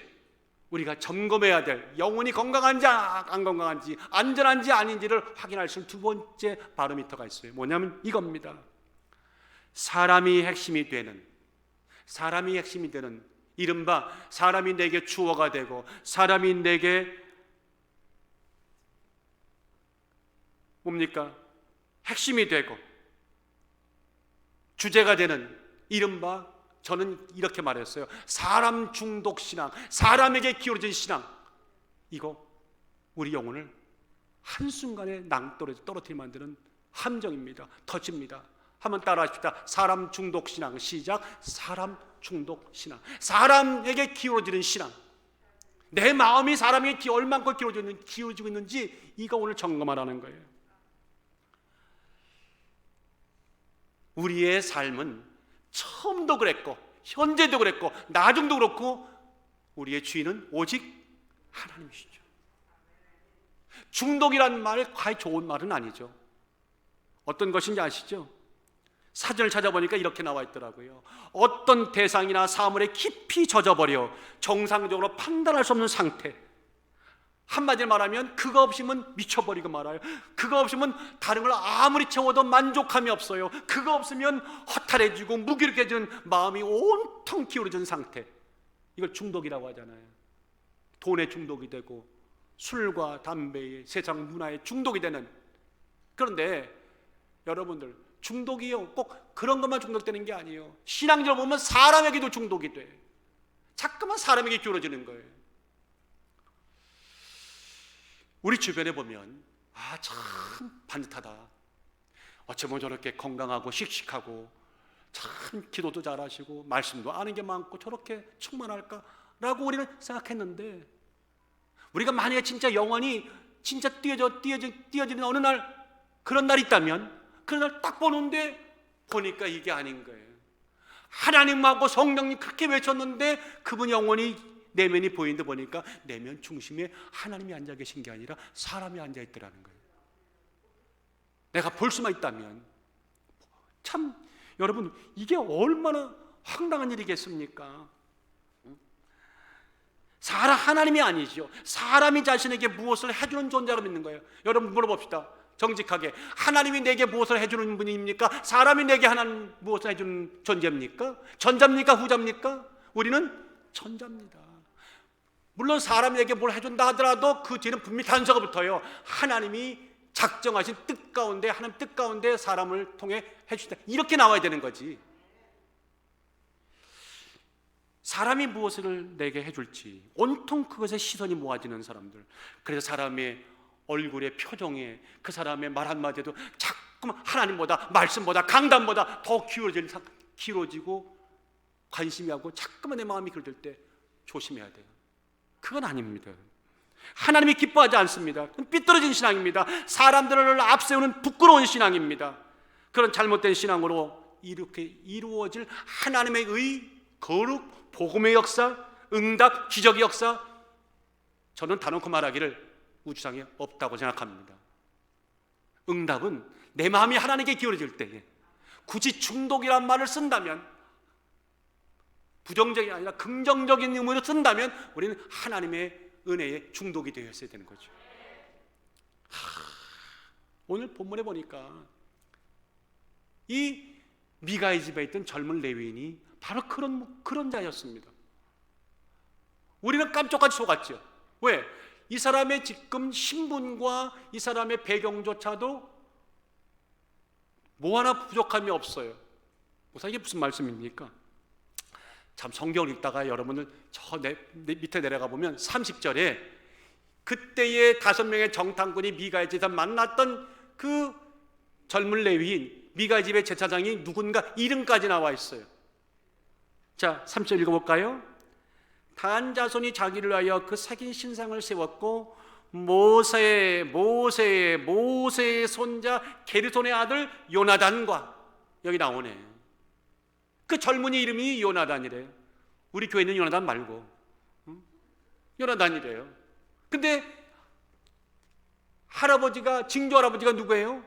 우리가 점검해야 될, 영혼이 건강한지 안 건강한지, 안전한지 아닌지를 확인할 수 있는 두 번째 바로미터가 있어요. 뭐냐면 이겁니다. 사람이 핵심이 되는, 이른바 사람이 내게 주어가 되고 사람이 내게 뭡니까? 핵심이 되고 주제가 되는, 이른바, 저는 이렇게 말했어요. 사람 중독 신앙, 사람에게 기울어진 신앙. 이거 우리 영혼을 한순간에 낭떠러지 떨어뜨리게 만드는 함정입니다. 터집니다. 한번 따라하십시다. 사람 중독 신앙. 시작. 사람 중독 신앙. 사람에게 기울어지는 신앙. 내 마음이 사람에게 얼만큼 기울어지고 있는지, 이거 오늘 점검하라는 거예요. 우리의 삶은 처음도 그랬고 현재도 그랬고 나중도 그렇고 우리의 주인은 오직 하나님이시죠. 중독이란 말 과연 좋은 말은 아니죠. 어떤 것인지 아시죠? 사전을 찾아보니까 이렇게 나와 있더라고요. 어떤 대상이나 사물에 깊이 젖어버려 정상적으로 판단할 수 없는 상태, 한마디로 말하면 그거 없으면 미쳐버리고 말아요. 그거 없으면 다른 걸 아무리 채워도 만족함이 없어요. 그거 없으면 허탈해지고 무기력해지는 마음이 온통 기울어진 상태, 이걸 중독이라고 하잖아요. 돈에 중독이 되고 술과 담배에, 세상 문화에 중독이 되는. 그런데 여러분들, 중독이요 꼭 그런 것만 중독되는 게 아니에요. 신앙적으로 보면 사람에게도 중독이 돼. 자꾸만 사람에게 기울어지는 거예요. 우리 주변에 보면 참 반듯하다, 어쩌면 저렇게 건강하고 씩씩하고 참 기도도 잘하시고 말씀도 아는 게 많고 저렇게 충만할까라고 우리는 생각했는데, 우리가 만약에 진짜 영원히 진짜 띄어지는 어느 날, 그런 날이 있다면 그런 날 딱 보는데 보니까 이게 아닌 거예요. 하나님하고 성령님 그렇게 외쳤는데 그분 영원히 내면이 보이는데 보니까 내면 중심에 하나님이 앉아 계신 게 아니라 사람이 앉아 있더라는 거예요. 내가 볼 수만 있다면. 참 여러분, 이게 얼마나 황당한 일이겠습니까? 하나님이 아니죠. 사람이 자신에게 무엇을 해주는 존재로 믿는 거예요. 여러분 물어봅시다. 정직하게, 하나님이 내게 무엇을 해주는 분입니까? 사람이 내게 하나님 무엇을 해주는 존재입니까? 전자입니까? 후자입니까? 우리는 전자입니다. 물론 사람에게 뭘 해준다 하더라도 그 뒤는 분명히 단서가 붙어요. 하나님이 작정하신 뜻 가운데, 하나님 뜻 가운데 사람을 통해 해주신다, 이렇게 나와야 되는 거지. 사람이 무엇을 내게 해줄지 온통 그것에 시선이 모아지는 사람들, 그래서 사람의 얼굴의 표정에, 그 사람의 말 한마디에도 자꾸만 하나님보다, 말씀보다, 강단보다 더 길어지고 관심이 하고 자꾸만 내 마음이 그럴 때 조심해야 돼요. 그건 아닙니다. 하나님이 기뻐하지 않습니다. 삐뚤어진 신앙입니다. 사람들을 앞세우는 부끄러운 신앙입니다. 그런 잘못된 신앙으로 이렇게 이루어질 하나님의 의, 거룩, 복음의 역사, 응답, 기적의 역사, 저는 단언코 말하기를 우주상에 없다고 생각합니다. 응답은 내 마음이 하나님께 기울어질 때에, 굳이 중독이란 말을 쓴다면, 부정적이 아니라 긍정적인 의미로 쓴다면 우리는 하나님의 은혜에 중독이 되었어야 되는 거죠. 오늘 본문에 보니까 이 미가의 집에 있던 젊은 레위인이 바로 그런 자였습니다. 우리는 깜짝같이 속았죠. 왜? 이 사람의 지금 신분과 이 사람의 배경조차도 뭐 하나 부족함이 없어요. 목사, 이게 무슨 말씀입니까? 참, 성경을 읽다가 여러분들 저 밑에 내려가 보면 30절에 그때의 5명의 정탐꾼이 미가의 집에서 만났던 그 젊은 레위인, 미가의 집의 제사장이 누군가 이름까지 나와 있어요. 자, 3절 읽어볼까요? 단 자손이 자기를 위하여 그 새긴 신상을 세웠고 모세의 손자 게르손의 아들 요나단과, 여기 나오네. 그 젊은이 이름이 요나단이래요. 우리 교회는 요나단 말고 요나단이래요. 근데 할아버지가, 징조 할아버지가 누구예요?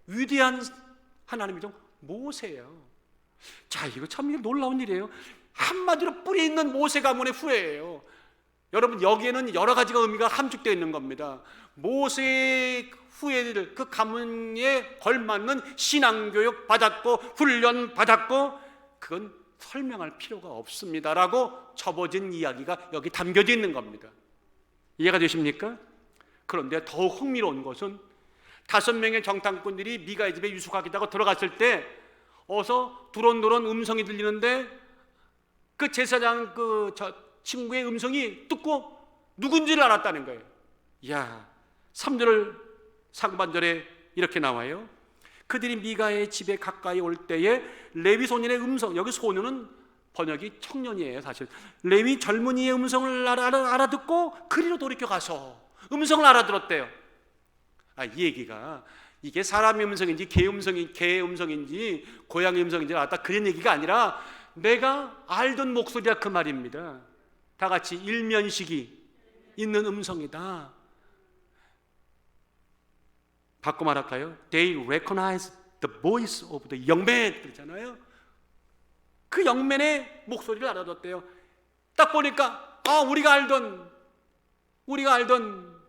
위대한 하나님이죠, 모세예요. 자, 이거 참 놀라운 일이에요. 한마디로 뿌리 있는 모세 가문의 후예예요. 여러분, 여기에는 여러 가지가 의미가 함축되어 있는 겁니다. 모세의 후예들, 그 가문에 걸맞는 신앙교육 받았고 훈련 받았고, 그건 설명할 필요가 없습니다라고 접어진 이야기가 여기 담겨져 있는 겁니다. 이해가 되십니까? 그런데 더 흥미로운 것은 5명의 정탐꾼들이 미가의 집에 유숙하겠다고 들어갔을 때 어서 두런두런 음성이 들리는데 그 제사장 저 친구의 음성이 듣고 누군지를 알았다는 거예요. 야, 3절 상반절에 이렇게 나와요. 그들이 미가의 집에 가까이 올 때에 레위 소년의 음성, 여기 소년은 번역이 청년이에요. 사실 레위 젊은이의 음성을 알아듣고 그리로 돌이켜 가서 음성을 알아들었대요. 이 얘기가 이게 사람의 음성인지 개의 음성인지 고양이 음성인지 알았다, 그런 얘기가 아니라 내가 알던 목소리야, 그 말입니다. 다 같이 일면식이 있는 음성이다. 바꿔 말할까요? They recognize the voice of the young man, 그렇잖아요. 그 영맨의 목소리를 알아듣대요. 딱 보니까 우리가 알던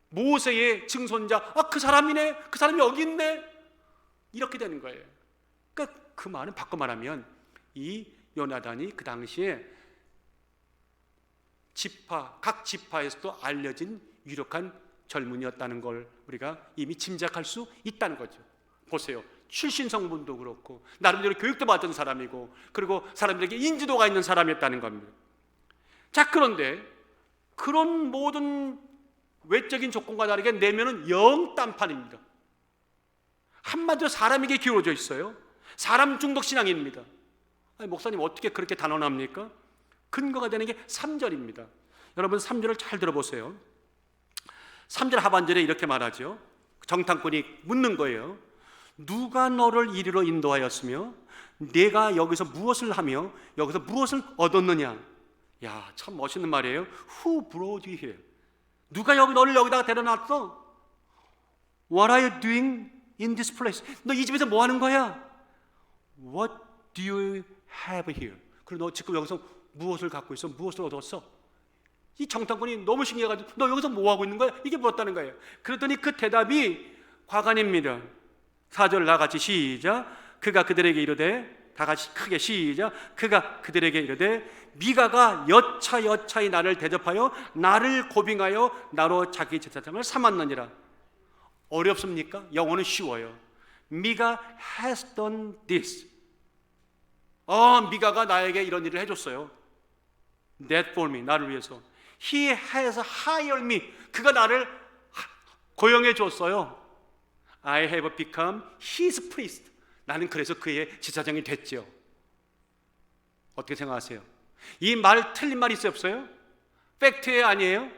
모세의 증손자, 그 사람이네, 그 사람이 여기 있네, 이렇게 되는 거예요. 그러니까 그 말은 바꿔 말하면 이 요나단이 그 당시에 각 지파에서도 알려진 유력한 젊은이였다는 걸 우리가 이미 짐작할 수 있다는 거죠. 보세요, 출신 성분도 그렇고 나름대로 교육도 받은 사람이고, 그리고 사람들에게 인지도가 있는 사람이었다는 겁니다. 자, 그런데 그런 모든 외적인 조건과 다르게 내면은 영 딴판입니다. 한마디로 사람에게 기울어져 있어요. 사람 중독 신앙입니다. 목사님, 어떻게 그렇게 단언합니까? 근거가 되는 게 3절입니다. 여러분 3절을 잘 들어보세요. 3절 하반절에 이렇게 말하죠. 정탐꾼이 묻는 거예요. 누가 너를 이리로 인도하였으며 내가 여기서 무엇을 하며 여기서 무엇을 얻었느냐? 야, 참 멋있는 말이에요. Who brought you here? 누가 너를 여기다가 데려놨어? What are you doing in this place? 너 이 집에서 뭐 하는 거야? What do you have here? 그리고 너 지금 여기서 무엇을 갖고 있어? 무엇을 얻었어? 이 정탐꾼이 너무 신기해가지고 너 여기서 뭐 하고 있는 거야? 이게 뭐였다는 거예요. 그랬더니 그 대답이 과간입니다. 4절 나같이 시작. 그가 그들에게 이르되 다 같이 크게 시작. 그가 그들에게 이르되 미가가 여차여차히 나를 대접하여 나를 고빙하여 나로 자기 제사장을 삼았느니라. 어렵습니까? 영어는 쉬워요. 미가 has done this. 미가가 나에게 이런 일을 해줬어요. That for me, 나를 위해서. He has hired me. 그가 나를 고용해 줬어요. I have become his priest. 나는 그래서 그의 제사장이 됐죠. 어떻게 생각하세요? 이 말 틀린 말 있어요, 없어요? 팩트예요, 아니에요?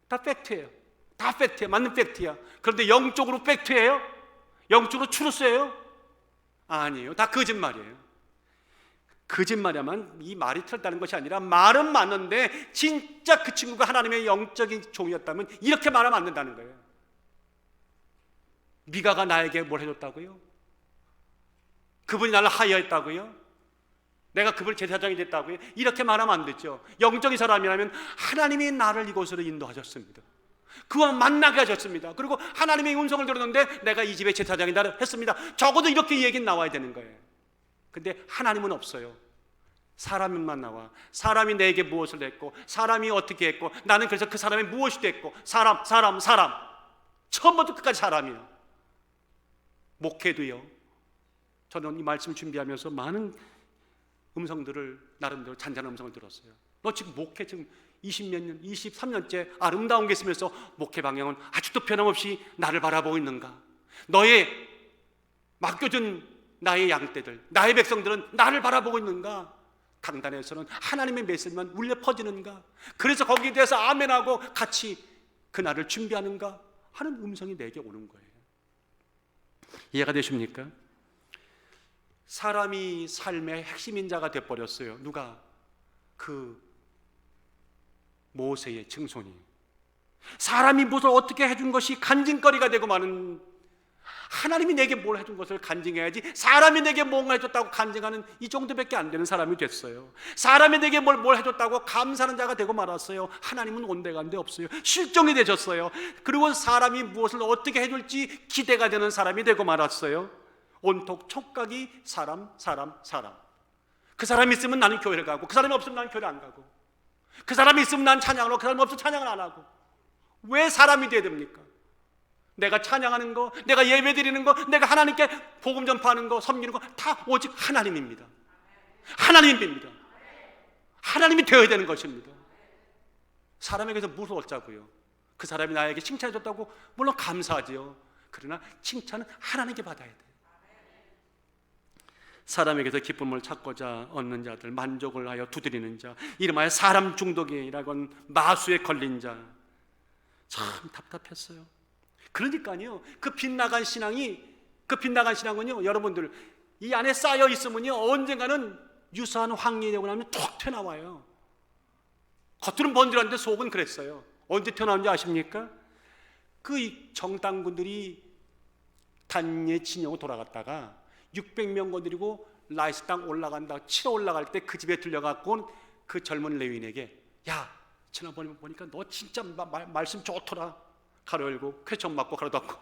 다 팩트예요. 다 팩트예요. 맞는 팩트야. 그런데 영적으로 팩트예요? 영적으로 추루스예요? 아니에요. 다 거짓말이에요. 거짓말이야만 이 말이 틀렸다는 것이 아니라 말은 맞는데 진짜 그 친구가 하나님의 영적인 종이었다면 이렇게 말하면 안 된다는 거예요. 미가가 나에게 뭘 해줬다고요? 그분이 나를 하여했다고요? 내가 그분 제사장이 됐다고요? 이렇게 말하면 안 되죠. 영적인 사람이라면 하나님이 나를 이곳으로 인도하셨습니다. 그와 만나게 하셨습니다. 그리고 하나님의 음성을 들었는데 내가 이 집의 제사장이다 했습니다. 적어도 이렇게 얘기는 나와야 되는 거예요. 근데 하나님은 없어요. 사람만 나와. 사람이 내게 무엇을 했고 사람이 어떻게 했고 나는 그래서 그 사람이 무엇이 됐고 사람 처음부터 끝까지 사람이에요. 목회도요. 저는 이 말씀 준비하면서 많은 음성들을 나름대로 잔잔한 음성을 들었어요. 너 지금 목회 지금 20몇 년, 23년째 아름다운 게 있으면서 목회 방향은 아직도 변함없이 나를 바라보고 있는가? 너의 맡겨준 나의 양떼들, 나의 백성들은 나를 바라보고 있는가? 강단에서는 하나님의 메시지만 울려 퍼지는가? 그래서 거기에 대해서 아멘하고 같이 그날을 준비하는가? 하는 음성이 내게 오는 거예요. 이해가 되십니까? 사람이 삶의 핵심인 자가 되어버렸어요. 누가? 그 모세의 증손이. 사람이 무엇을 어떻게 해준 것이 간증거리가 되고 마는, 하나님이 내게 뭘 해준 것을 간증해야지 사람이 내게 뭔가 해줬다고 간증하는 이 정도밖에 안 되는 사람이 됐어요. 사람이 내게 뭘 해줬다고 감사하는 자가 되고 말았어요. 하나님은 온데간데 없어요. 실종이 되셨어요. 그리고 사람이 무엇을 어떻게 해줄지 기대가 되는 사람이 되고 말았어요. 온통 촉각이 사람. 그 사람이 있으면 나는 교회를 가고 그 사람이 없으면 나는 교회를 안 가고, 그 사람이 있으면 나는 찬양을 하고 그 사람이 없으면 찬양을 안 하고. 왜 사람이 돼야 됩니까? 내가 찬양하는 거, 내가 예배 드리는 거, 내가 하나님께 복음 전파하는 거, 섬기는 거 다 오직 하나님입니다. 하나님입니다. 하나님이 되어야 되는 것입니다. 사람에게서 무엇을 얻자고요? 그 사람이 나에게 칭찬해줬다고 물론 감사하지요. 그러나 칭찬은 하나님께 받아야 돼요. 사람에게서 기쁨을 찾고자 얻는 자들, 만족을 하여 두드리는 자, 이름하여 사람 중독이라고 하는 마수에 걸린 자, 참 답답했어요. 그러니까요, 그 빗나간 신앙은요, 여러분들 이 안에 쌓여 있으면요, 언젠가는 유사한 황리 되고 나면 툭 튀어나와요. 겉으로는 번들었는데 속은 그랬어요. 언제 튀어나온지 아십니까? 그 정당군들이 단예 진영으로 돌아갔다가 600명 건드리고 라이스 땅 올라간다, 치러 올라갈 때 그 집에 들려갖고 그 젊은 레위인에게, 야, 지난번에 보니까 너 진짜 말씀 좋더라. 가로 열고 쾌청 맞고 가로 닫고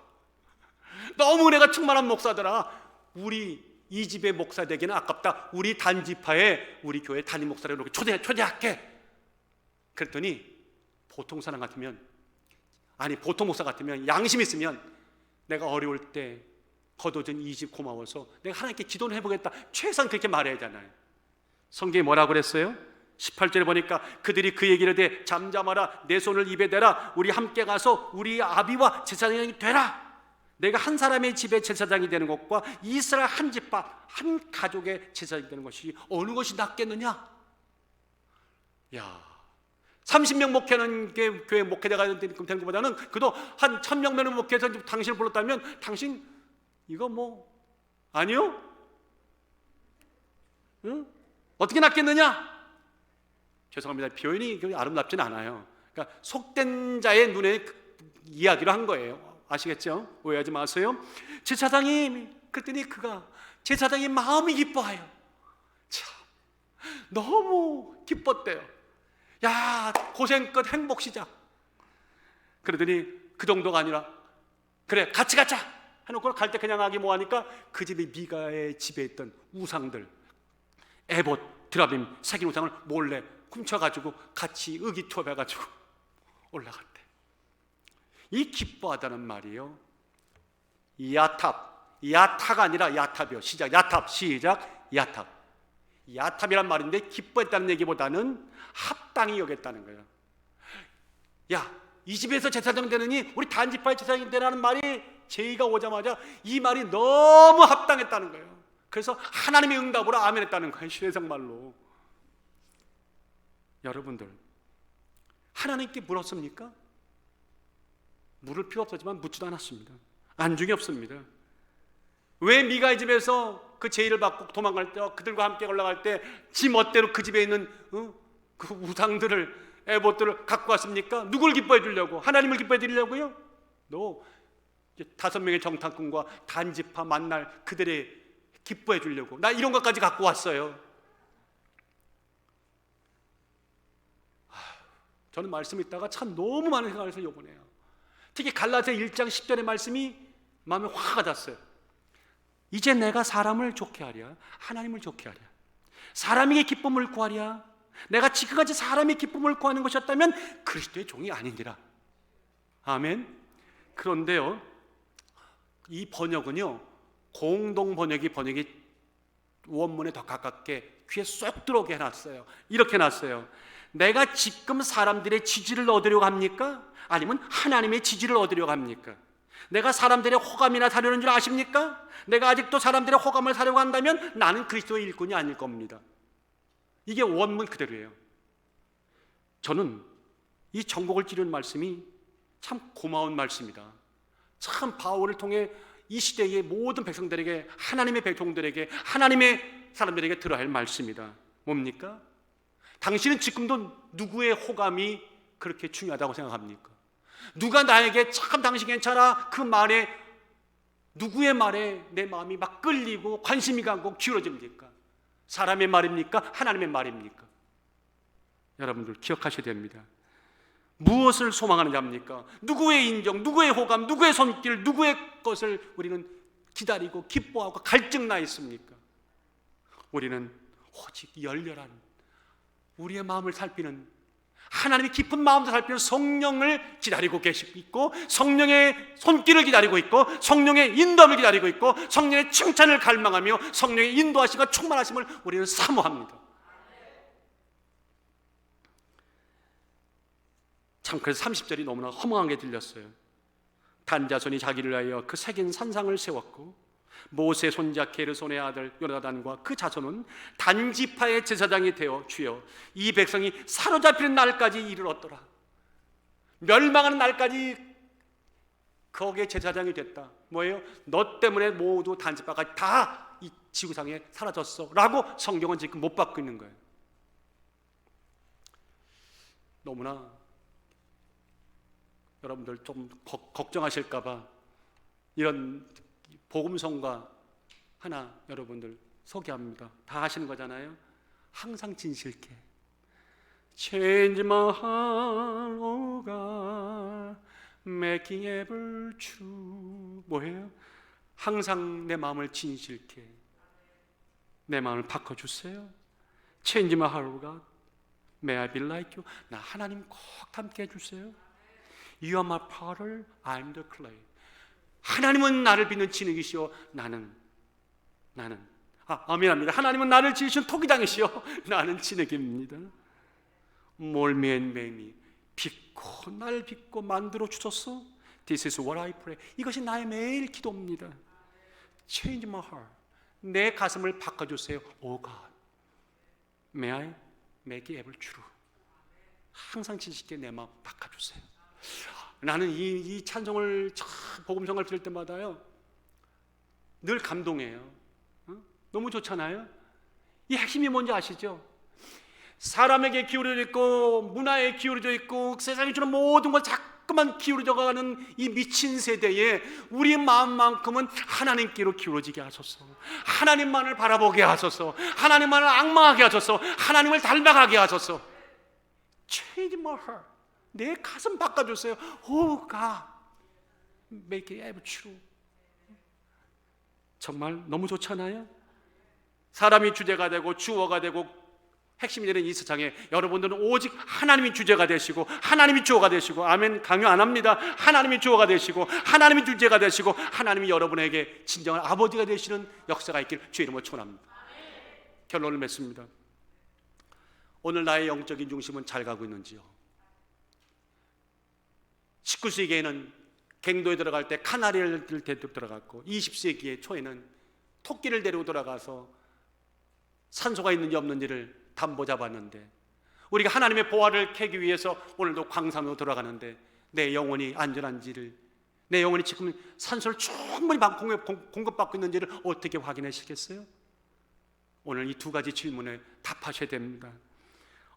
너무 은혜가 충만한 목사더라. 우리 이 집의 목사 되기는 아깝다. 우리 단지파에 우리 교회 담임 목사를 이렇게 초대할게. 그랬더니 보통 사람 같으면, 아니 보통 목사 같으면, 양심 있으면 내가 어려울 때 거둬준 이 집 고마워서 내가 하나님께 기도를 해보겠다, 최소한 그렇게 말해야 하잖아요. 성경이 뭐라고 그랬어요? 18절에 보니까 그들이 그 얘기를 해, 잠잠하라, 내 손을 입에 대라, 우리 함께 가서 우리 아비와 제사장이 되라. 내가 한 사람의 집에 제사장이 되는 것과 이스라엘 한 집밥 한 가족의 제사장이 되는 것이 어느 것이 낫겠느냐? 야, 30명 목회하는 교회 목회자가 되는 것보다는 그도 한 1000명면을 목회해서 당신을 불렀다면 당신 이거 뭐 아니요? 응? 어떻게 낫겠느냐? 죄송합니다. 표현이 아름답진 않아요. 그러니까 속된 자의 눈에 이야기를 한 거예요. 아시겠죠? 오해하지 마세요. 제사장이, 그랬더니 그가, 제사장이 마음이 기뻐하여, 참 너무 기뻤대요. 야, 고생 끝 행복 시작. 그러더니 그 정도가 아니라, 그래 같이 가자 해놓고 갈 때 그냥 가기 뭐하니까 그 집이 미가의 집에 있던 우상들, 에봇, 드라빔, 새긴 우상을 몰래 훔쳐가지고 같이 의기투합해가지고 올라갔대. 이 기뻐하다는 말이요, 야타가 아니라 야탑이요. 시작, 야탑, 시작, 야탑. 야탑이란 말인데 기뻐했다는 얘기보다는 합당히 여겼다는 거예요. 야, 이 집에서 제사장 되느니 우리 단지파의 제사장이 되라는 말이 제의가 오자마자 이 말이 너무 합당했다는 거예요. 그래서 하나님의 응답으로 아멘했다는 거예요. 시대성말로. 여러분들, 하나님께 물었습니까? 물을 필요 없었지만 묻지도 않았습니다. 안중이 없습니다. 왜 미가의 집에서 그 제의를 받고 도망갈 때, 그들과 함께 올라갈 때 지 멋대로 그 집에 있는 그 우상들을, 에봇들을 갖고 왔습니까? 누굴 기뻐해 주려고? 하나님을 기뻐해 드리려고요? 너 5명의 정탐꾼과 단지파 만날 그들의 기뻐해 주려고 나 이런 것까지 갖고 왔어요. 저는 말씀 읽다가 참 너무 많은 생각을 해서 요번에요. 특히 갈라디아 1장 10절의 말씀이 마음에 확 와닿았어요. 이제 내가 사람을 좋게 하랴, 하나님을 좋게 하랴, 사람에게 기쁨을 구하랴. 내가 지금까지 사람의 기쁨을 구하는 것이었다면 그리스도의 종이 아니니라. 아멘. 그런데요, 이 번역은요, 공동 번역이 원문에 더 가깝게 귀에 쏙 들어오게 해놨어요. 이렇게 해놨어요. 내가 지금 사람들의 지지를 얻으려고 합니까? 아니면 하나님의 지지를 얻으려고 합니까? 내가 사람들의 호감이나 사려는 줄 아십니까? 내가 아직도 사람들의 호감을 사려고 한다면 나는 그리스도의 일꾼이 아닐 겁니다. 이게 원문 그대로예요. 저는 이 정곡을 찌르는 말씀이 참 고마운 말씀이다. 참 바울을 통해 이 시대의 모든 백성들에게, 하나님의 백성들에게, 하나님의 사람들에게 들어야 할 말씀이다. 뭡니까? 당신은 지금도 누구의 호감이 그렇게 중요하다고 생각합니까? 누가 나에게 참 당신 괜찮아 그 말에, 누구의 말에 내 마음이 막 끌리고 관심이 가고 기울어집니까? 사람의 말입니까? 하나님의 말입니까? 여러분들 기억하셔야 됩니다. 무엇을 소망하는 자입니까? 누구의 인정, 누구의 호감, 누구의 손길, 누구의 것을 우리는 기다리고 기뻐하고 갈증나 있습니까? 우리는 오직 열렬한 우리의 마음을 살피는, 하나님의 깊은 마음을 살피는 성령을 기다리고 계시고, 성령의 손길을 기다리고 있고, 성령의 인도함을 기다리고 있고, 성령의 칭찬을 갈망하며 성령의 인도하심과 충만하심을 우리는 사모합니다. 참 그래서 30절이 너무나 허무하게 들렸어요. 단자손이 자기를 위하여 그 새긴 산상을 세웠고, 모세 손자 게르손의 아들 요나단과 그 자손은 단지파의 제사장이 되어 주여 이 백성이 사로잡히는 날까지 이르렀더라. 멸망하는 날까지 거기에 제사장이 됐다. 뭐예요? 너 때문에 모두 단지파가 다 이 지구상에 사라졌어 라고 성경은 지금 못 받고 있는 거예요. 너무나 여러분들 좀 걱정하실까 봐 이런 복음성가 하나 여러분들 소개합니다. 다 하시는 거잖아요. 항상 진실케 Change my heart, oh God, making ever true. 뭐예요? 항상 내 마음을 진실케, 내 마음을 바꿔주세요. Change my heart, oh God, may I be like you. 나 하나님 꼭 닮게 해주세요. You are my potter, I'm the clay. 하나님은 나를 빚는 진흙이시오. 나는 아멘합니다. 하나님은 나를 지으신 토기장이시오. 나는 진흙입니다. 몰매매미 빚고 날 빚고 만들어 주소서. This is what I pray. 이것이 나의 매일 기도입니다. Change my heart. 내 가슴을 바꿔주세요. Oh God, may I make it ever true. 항상 진실게 내 마음 바꿔주세요. 나는 이 찬송을, 복음성을 들을 때마다요 늘 감동해요. 너무 좋잖아요. 이 핵심이 뭔지 아시죠? 사람에게 기울어져 있고 문화에 기울어져 있고 세상이 주는 모든 걸 자꾸만 기울어져 가는 이 미친 세대에 우리 마음만큼은 하나님께로 기울어지게 하소서. 하나님만을 바라보게 하소서. 하나님만을 앙망하게 하소서. 하나님을 닮아가게 하소서. Change my heart. 내 가슴 바꿔주세요. Oh God, make it ever true. 정말 너무 좋잖아요. 사람이 주제가 되고 주어가 되고 핵심이 되는 이 세상에 여러분들은 오직 하나님이 주제가 되시고 하나님이 주어가 되시고, 아멘, 강요 안 합니다. 하나님이 주어가 되시고 하나님이 주제가 되시고 하나님이 여러분에게 진정한 아버지가 되시는 역사가 있길 주의 이름으로 축원합니다. 결론을 맺습니다. 오늘 나의 영적인 중심은 잘 가고 있는지요? 19세기에는 갱도에 들어갈 때 카나리를 데리고 들어갔고, 20세기의 초에는 토끼를 데리고 들어가서 산소가 있는지 없는지를 담보 잡았는데, 우리가 하나님의 보화를 캐기 위해서 오늘도 광산으로 들어가는데 내 영혼이 안전한지를, 내 영혼이 지금 산소를 충분히 공급받고 있는지를 어떻게 확인하시겠어요? 오늘 이 두 가지 질문에 답하셔야 됩니다.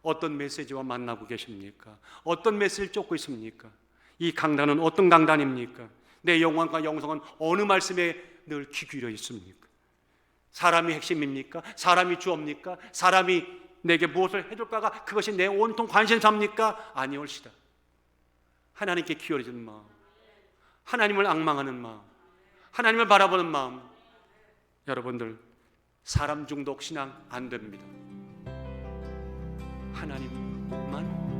어떤 메시지와 만나고 계십니까? 어떤 메시지를 쫓고 있습니까? 이 강단은 어떤 강단입니까? 내 영혼과 영성은 어느 말씀에 늘 귀 기울여 있습니까? 사람이 핵심입니까? 사람이 주업니까? 사람이 내게 무엇을 해줄까가 그것이 내 온통 관심사입니까? 아니올시다. 하나님께 기울여진 마음, 하나님을 앙망하는 마음, 하나님을 바라보는 마음. 여러분들, 사람 중독 신앙 안 됩니다. 하나님만